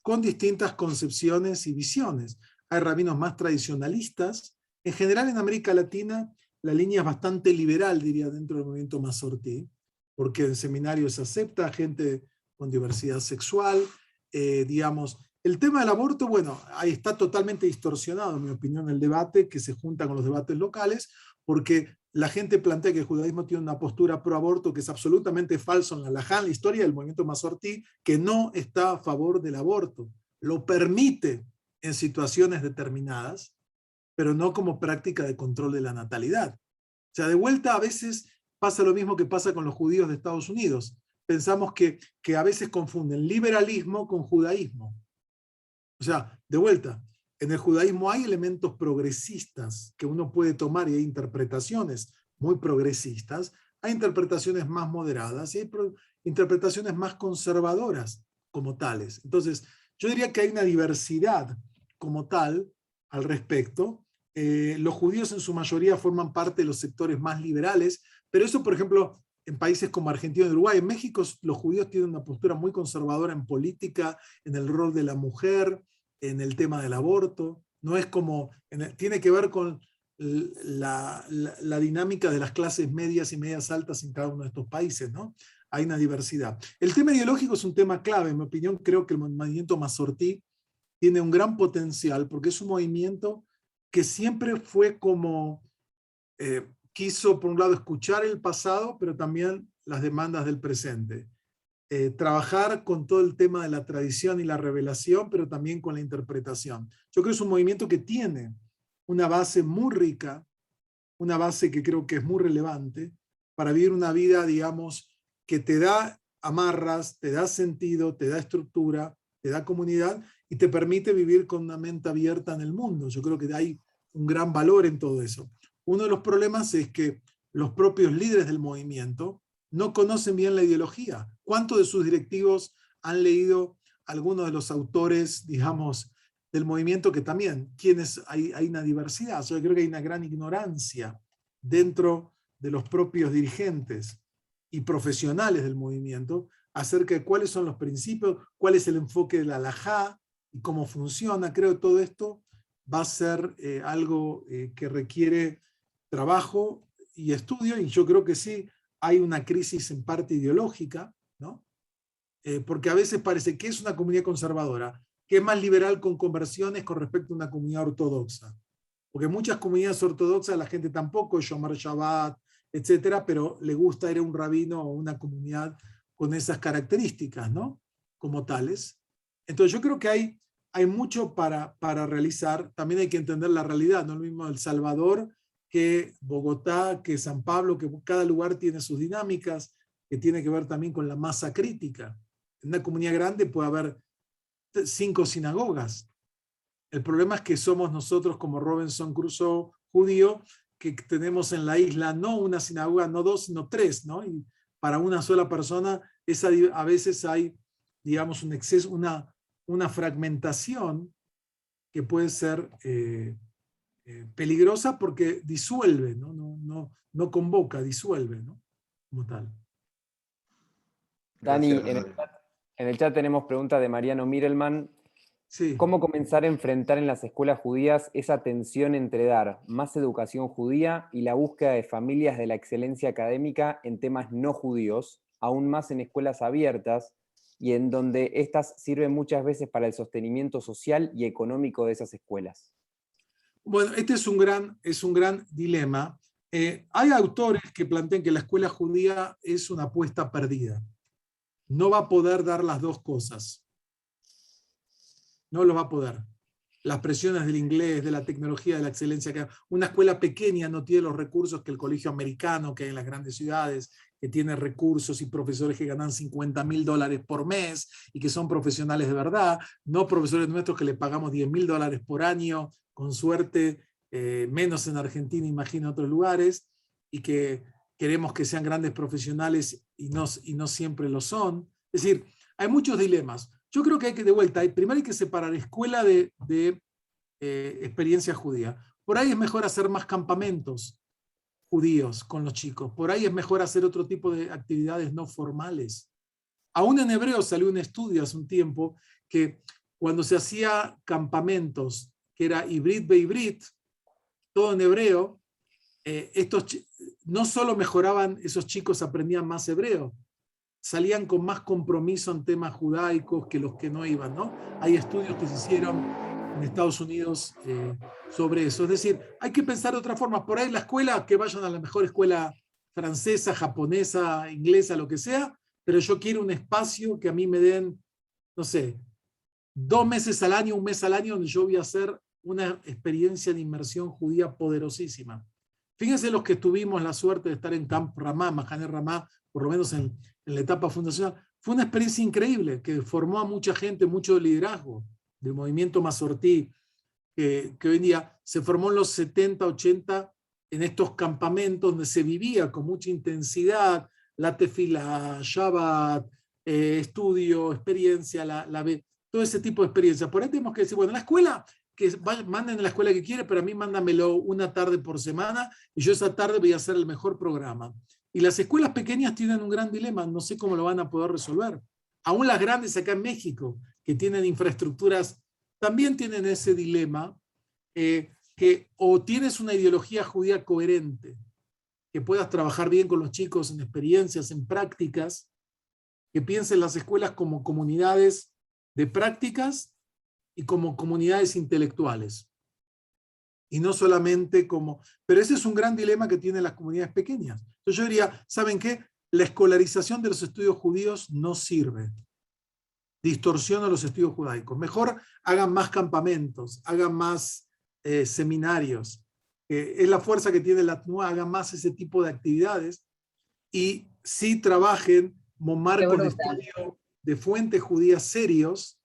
con distintas concepciones y visiones. Hay rabinos más tradicionalistas. En general en América Latina la línea es bastante liberal, diría, dentro del movimiento Mazortí, porque en seminarios se acepta gente con diversidad sexual, digamos. El tema del aborto, bueno, ahí está totalmente distorsionado, en mi opinión, el debate, que se junta con los debates locales, porque la gente plantea que el judaísmo tiene una postura pro aborto que es absolutamente falso en la halajá, en la historia del movimiento Mazortí, que no está a favor del aborto. Lo permite en situaciones determinadas, pero no como práctica de control de la natalidad. O sea, de vuelta a veces pasa lo mismo que pasa con los judíos de Estados Unidos. Pensamos que a veces confunden liberalismo con judaísmo. O sea, de vuelta, en el judaísmo hay elementos progresistas que uno puede tomar y hay interpretaciones muy progresistas, hay interpretaciones más moderadas y hay interpretaciones más conservadoras como tales. Entonces, yo diría que hay una diversidad como tal al respecto. Los judíos en su mayoría forman parte de los sectores más liberales, pero eso, por ejemplo, en países como Argentina y Uruguay, en México los judíos tienen una postura muy conservadora en política, en el rol de la mujer, en el tema del aborto. No es como, tiene que ver con la dinámica de las clases medias y medias altas en cada uno de estos países, ¿no? Hay una diversidad. El tema ideológico es un tema clave, en mi opinión. Creo que el movimiento Mazortí tiene un gran potencial porque es un movimiento que siempre fue como, quiso por un lado escuchar el pasado, pero también las demandas del presente. Trabajar con todo el tema de la tradición y la revelación, pero también con la interpretación. Yo creo que es un movimiento que tiene una base muy rica, una base que creo que es muy relevante para vivir una vida, digamos, que te da amarras, te da sentido, te da estructura, te da comunidad y te permite vivir con una mente abierta en el mundo. Yo creo que hay un gran valor en todo eso. Uno de los problemas es que los propios líderes del movimiento no conocen bien la ideología. ¿Cuántos de sus directivos han leído algunos de los autores, digamos, del movimiento que también, hay una diversidad? Yo creo que hay una gran ignorancia dentro de los propios dirigentes y profesionales del movimiento acerca de cuáles son los principios, cuál es el enfoque de la halajá y cómo funciona. Creo que todo esto va a ser algo que requiere trabajo y estudio, y yo creo que sí hay una crisis en parte ideológica, ¿no? Porque a veces parece que es una comunidad conservadora, que es más liberal con conversiones con respecto a una comunidad ortodoxa. Porque muchas comunidades ortodoxas la gente tampoco es Shomer Shabbat, etcétera, pero le gusta ir a un rabino o una comunidad con esas características, ¿no? Como tales. Entonces yo creo que hay mucho para realizar. También hay que entender la realidad, no es lo mismo El Salvador que Bogotá, que San Pablo, que cada lugar tiene sus dinámicas, que tiene que ver también con la masa crítica. En una comunidad grande puede haber 5 sinagogas. El problema es que somos nosotros como Robinson Crusoe judío, que tenemos en la isla no una sinagoga, no 2, sino 3, ¿no? Y para una sola persona a veces hay, digamos, un exceso, una fragmentación que puede ser peligrosa porque disuelve, no convoca, disuelve, ¿no? Como tal. Dani, Gracias. en el chat tenemos preguntas de Mariano Mirelman. Sí. ¿Cómo comenzar a enfrentar en las escuelas judías esa tensión entre dar más educación judía y la búsqueda de familias de la excelencia académica en temas no judíos, aún más en escuelas abiertas, y en donde éstas sirven muchas veces para el sostenimiento social y económico de esas escuelas? Bueno, este es un gran dilema. Hay autores que plantean que la escuela judía es una apuesta perdida. No va a poder dar las dos cosas. No lo va a poder. Las presiones del inglés, de la tecnología, de la excelencia. Una escuela pequeña no tiene los recursos que el colegio americano, que hay en las grandes ciudades, que tiene recursos y profesores que ganan $50.000 por mes y que son profesionales de verdad, no profesores nuestros que le pagamos $10.000 por año, con suerte, menos en Argentina, imagino, en otros lugares, y que queremos que sean grandes profesionales y no siempre lo son. Es decir, hay muchos dilemas. Yo creo que hay que, de vuelta, primero hay que separar escuela de experiencia judía. Por ahí es mejor hacer más campamentos judíos con los chicos. Por ahí es mejor hacer otro tipo de actividades no formales. Aún en hebreo salió un estudio hace un tiempo que cuando se hacía campamentos, que era Ibrit Beibrit, todo en hebreo, no solo mejoraban, esos chicos aprendían más hebreo, salían con más compromiso en temas judaicos que los que no iban, ¿no? Hay estudios que se hicieron en Estados Unidos sobre eso. Es decir, hay que pensar de otra forma. Por ahí la escuela, que vayan a la mejor escuela francesa, japonesa, inglesa, lo que sea, pero yo quiero un espacio que a mí me den, no sé, 2 meses al año, 1 mes al año, donde yo voy a hacer una experiencia de inmersión judía poderosísima. Fíjense los que tuvimos la suerte de estar en Camp Ramá, Mahané Ramá, por lo menos en la etapa fundacional. Fue una experiencia increíble que formó a mucha gente, mucho liderazgo del movimiento Masortí, que hoy en día se formó en los 70, 80, en estos campamentos donde se vivía con mucha intensidad la tefilá, Shabbat, estudio, experiencia, todo ese tipo de experiencia. Por ahí tenemos que decir, bueno, la escuela, que manden a la escuela que quiere, pero a mí mándamelo una tarde por semana y yo esa tarde voy a hacer el mejor programa. Y las escuelas pequeñas tienen un gran dilema, no sé cómo lo van a poder resolver. Aún las grandes acá en México, que tienen infraestructuras, también tienen ese dilema, que o tienes una ideología judía coherente, que puedas trabajar bien con los chicos en experiencias, en prácticas, que piensen las escuelas como comunidades de prácticas y como comunidades intelectuales. Y no solamente como... Pero ese es un gran dilema que tienen las comunidades pequeñas. Entonces yo diría, ¿saben qué? La escolarización de los estudios judíos no sirve. Distorsiona los estudios judaicos. Mejor hagan más campamentos, hagan más seminarios. Es la fuerza que tiene la TNUA, hagan más ese tipo de actividades y sí trabajen como marcos de estudio de fuentes judías serios,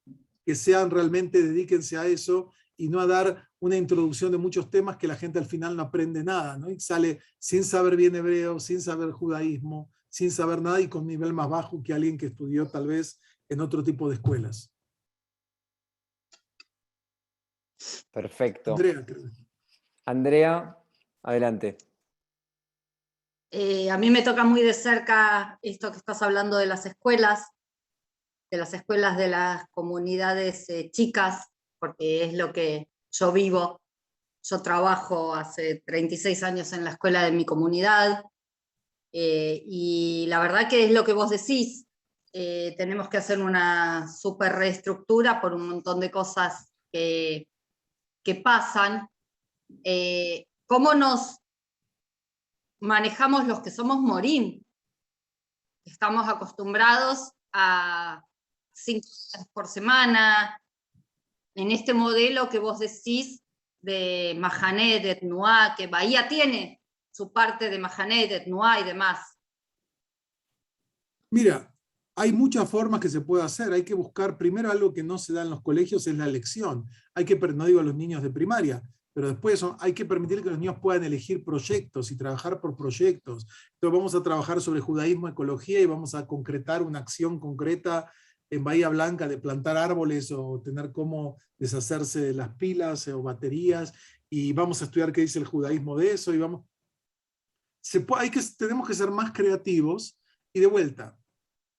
que sean realmente, dedíquense a eso y no a dar una introducción de muchos temas que la gente al final no aprende nada, ¿no? Y sale sin saber bien hebreo, sin saber judaísmo, sin saber nada y con nivel más bajo que alguien que estudió tal vez en otro tipo de escuelas. Perfecto. Andrea, creo. Andrea, adelante. A mí me toca muy de cerca esto que estás hablando de las escuelas de las comunidades chicas, porque es lo que yo vivo. Yo trabajo hace 36 años en la escuela de mi comunidad, y la verdad que es lo que vos decís. Tenemos que hacer una súper reestructura por un montón de cosas que pasan. ¿Cómo nos manejamos los que somos morín? Estamos acostumbrados a 5 horas por semana, en este modelo que vos decís de Mahané, de Tnuá, que Bahía tiene su parte de Mahané, de Tnuá y demás. Mira, hay muchas formas que se puede hacer. Hay que buscar primero algo que no se da en los colegios, es la elección. No digo a los niños de primaria, pero después hay que permitir que los niños puedan elegir proyectos y trabajar por proyectos. Entonces vamos a trabajar sobre judaísmo, ecología y vamos a concretar una acción concreta en Bahía Blanca de plantar árboles o tener cómo deshacerse de las pilas o baterías, y vamos a estudiar qué dice el judaísmo de eso, y tenemos que ser más creativos. Y de vuelta,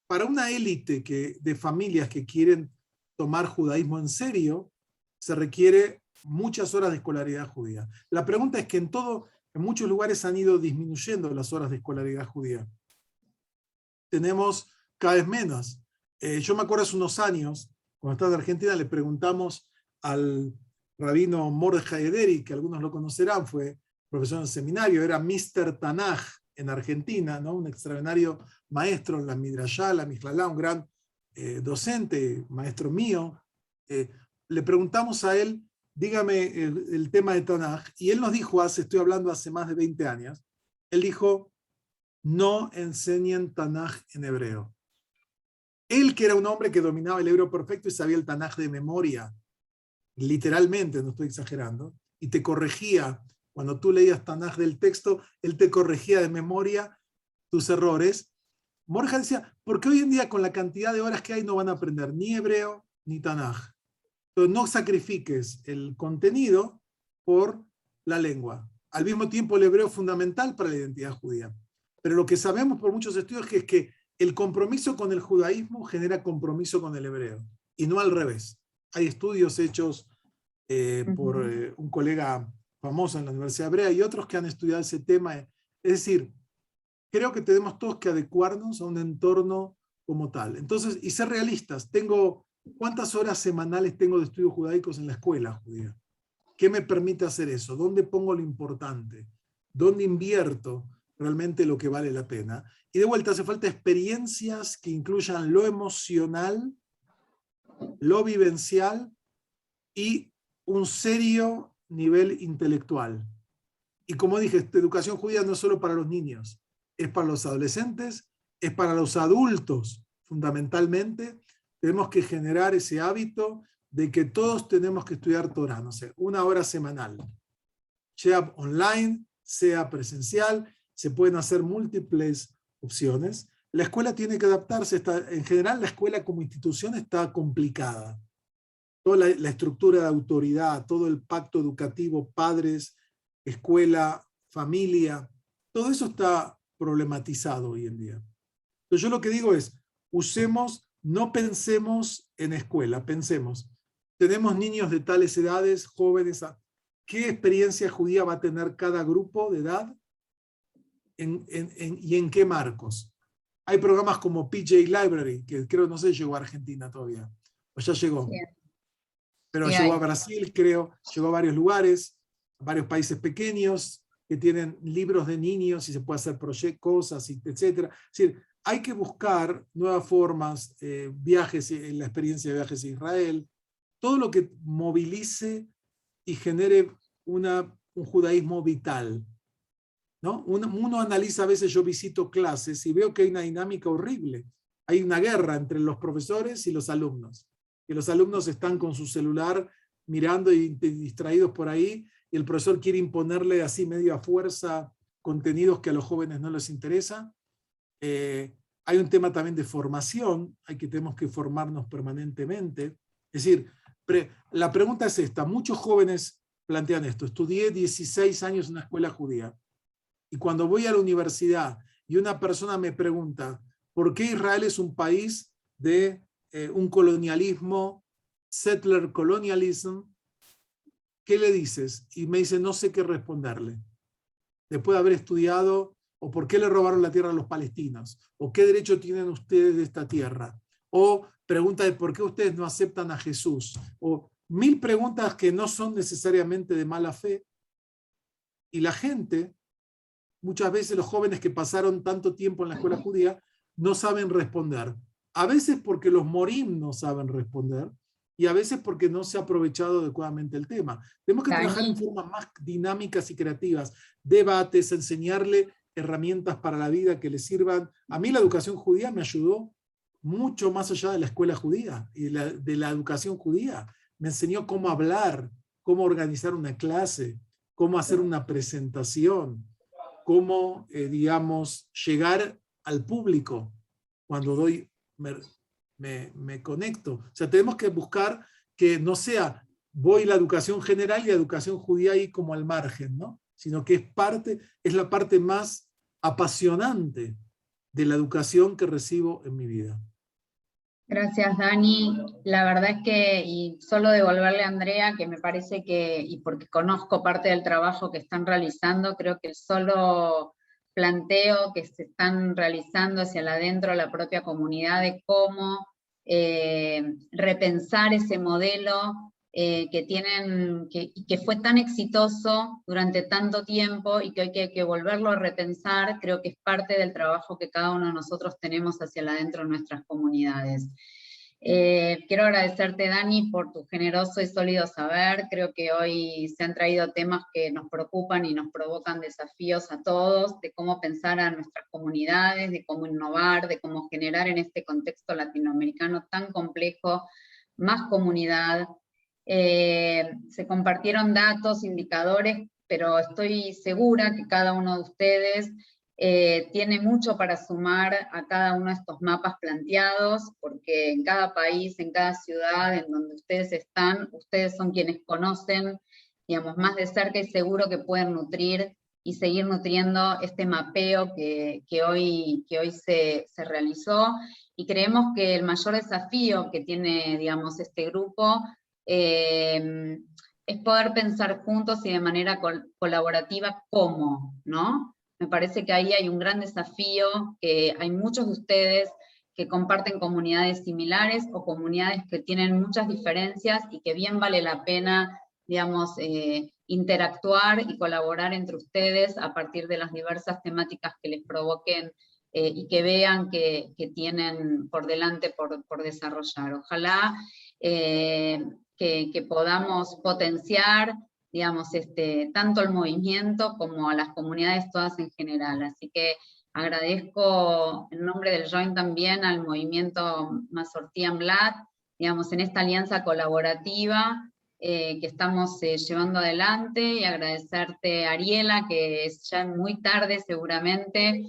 para una élite de familias que quieren tomar judaísmo en serio, se requiere muchas horas de escolaridad judía. La pregunta es que en muchos lugares han ido disminuyendo las horas de escolaridad judía. Tenemos cada vez menos. Yo me acuerdo hace unos años, cuando estaba en Argentina, le preguntamos al rabino Mordechai Ederi, que algunos lo conocerán, fue profesor en el seminario, era Mr. Tanaj en Argentina, ¿no? Un extraordinario maestro en la Midrashá, la Michlala, un gran docente, maestro mío. Le preguntamos a él, dígame el tema de Tanaj, y él nos dijo, estoy hablando hace más de 20 años, él dijo, no enseñen Tanaj en hebreo. Él, que era un hombre que dominaba el hebreo perfecto y sabía el Tanaj de memoria, literalmente, no estoy exagerando, y te corregía, cuando tú leías Tanaj del texto, él te corregía de memoria tus errores. Mordechai decía, porque hoy en día con la cantidad de horas que hay no van a aprender ni hebreo ni Tanaj. Entonces no sacrifiques el contenido por la lengua. Al mismo tiempo el hebreo es fundamental para la identidad judía. Pero lo que sabemos por muchos estudios es que el compromiso con el judaísmo genera compromiso con el hebreo, y no al revés. Hay estudios hechos por un colega famoso en la Universidad Hebrea y otros que han estudiado ese tema. Es decir, creo que tenemos todos que adecuarnos a un entorno como tal. Entonces, y ser realistas, ¿cuántas horas semanales tengo de estudios judaicos en la escuela judía? ¿Qué me permite hacer eso? ¿Dónde pongo lo importante? ¿Dónde invierto realmente lo que vale la pena? Y de vuelta hace falta experiencias que incluyan lo emocional, lo vivencial y un serio nivel intelectual. Y como dije, esta educación judía no es solo para los niños, es para los adolescentes, es para los adultos, fundamentalmente. Tenemos que generar ese hábito de que todos tenemos que estudiar Torah, no sé, 1 hora semanal, sea online, sea presencial, se pueden hacer múltiples opciones. La escuela tiene que adaptarse, en general la escuela como institución está complicada. Toda la estructura de autoridad, todo el pacto educativo, padres, escuela, familia, todo eso está problematizado hoy en día. Entonces yo lo que digo es, no pensemos en escuela, pensemos, tenemos niños de tales edades, jóvenes, ¿qué experiencia judía va a tener cada grupo de edad? ¿Y en qué marcos? Hay programas como PJ Library, que creo, no sé, llegó a Argentina todavía, o ya llegó. Sí. Pero sí, llegó a Brasil, creo, llegó a varios lugares, a varios países pequeños, que tienen libros de niños y se puede hacer cosas, etc. Es decir, hay que buscar nuevas formas, viajes, la experiencia de viajes a Israel, todo lo que movilice y genere un judaísmo vital, ¿no? Uno analiza, a veces yo visito clases y veo que hay una dinámica horrible. Hay una guerra entre los profesores y los alumnos. Y los alumnos están con su celular mirando y distraídos por ahí, y el profesor quiere imponerle así medio a fuerza contenidos que a los jóvenes no les interesa. Hay un tema también de formación, tenemos que formarnos permanentemente. Es decir, la pregunta es esta, muchos jóvenes plantean esto, estudié 16 años en una escuela judía, y cuando voy a la universidad y una persona me pregunta, ¿por qué Israel es un país de un colonialismo, settler colonialism? ¿Qué le dices? Y me dice, no sé qué responderle. Después de haber estudiado, o por qué le robaron la tierra a los palestinos, o qué derecho tienen ustedes de esta tierra, o pregunta de por qué ustedes no aceptan a Jesús, o 1000 preguntas que no son necesariamente de mala fe. Y la gente, muchas veces los jóvenes que pasaron tanto tiempo en la escuela judía, no saben responder. A veces porque los morim no saben responder, y a veces porque no se ha aprovechado adecuadamente el tema. Tenemos que trabajar en formas más dinámicas y creativas, debates, enseñarle herramientas para la vida que le sirvan. A mí la educación judía me ayudó mucho más allá de la escuela judía y de la educación judía. Me enseñó cómo hablar, cómo organizar una clase, cómo hacer una presentación, cómo, digamos, llegar al público cuando me conecto. O sea, tenemos que buscar que no sea voy la educación general y la educación judía ahí como al margen, ¿no? Sino que es la parte más apasionante de la educación que recibo en mi vida. Gracias, Dani. La verdad es que, y solo devolverle a Andrea, que me parece que, y porque conozco parte del trabajo que están realizando, creo que el solo planteo que se están realizando hacia adentro de la propia comunidad de cómo repensar ese modelo que tienen, que fue tan exitoso durante tanto tiempo y que hoy hay que volverlo a repensar, creo que es parte del trabajo que cada uno de nosotros tenemos hacia adentro de nuestras comunidades. Quiero agradecerte, Dani, por tu generoso y sólido saber. Creo que hoy se han traído temas que nos preocupan y nos provocan desafíos a todos, de cómo pensar a nuestras comunidades, de cómo innovar, de cómo generar en este contexto latinoamericano tan complejo más comunidad. Se compartieron datos, indicadores, pero estoy segura que cada uno de ustedes tiene mucho para sumar a cada uno de estos mapas planteados, porque en cada país, en cada ciudad en donde ustedes están, ustedes son quienes conocen, digamos, más de cerca, y seguro que pueden nutrir y seguir nutriendo este mapeo que hoy se realizó. Y creemos que el mayor desafío que tiene, digamos, este grupo es poder pensar juntos y de manera colaborativa cómo, ¿no? Me parece que ahí hay un gran desafío, que hay muchos de ustedes que comparten comunidades similares o comunidades que tienen muchas diferencias y que bien vale la pena, digamos, interactuar y colaborar entre ustedes a partir de las diversas temáticas que les provoquen y que vean que tienen por delante por desarrollar. Ojalá que podamos potenciar, digamos, tanto el movimiento como a las comunidades todas en general. Así que agradezco en nombre del Joint también al movimiento Mazortí Amblat, digamos, en esta alianza colaborativa que estamos llevando adelante, y agradecerte, Ariela, que es ya muy tarde seguramente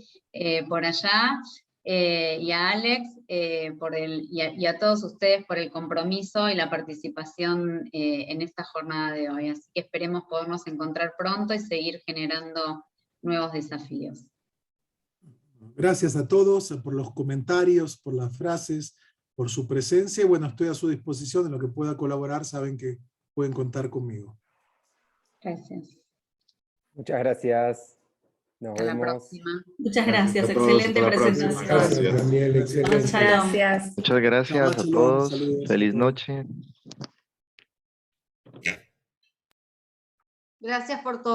por allá, y a Alex y a todos ustedes por el compromiso y la participación en esta jornada de hoy. Así que esperemos podernos encontrar pronto y seguir generando nuevos desafíos. Gracias a todos por los comentarios, por las frases, por su presencia. Y bueno, estoy a su disposición en lo que pueda colaborar. Saben que pueden contar conmigo. Gracias. Muchas gracias. Nos Hasta la vemos. próxima. Muchas gracias, a todos, excelente hasta la próxima. presentación. Gracias, Daniel. Excelente. Chao. Gracias. Muchas gracias Shabbat a shalom, todos. saludos a Feliz todos. noche. Gracias por todo.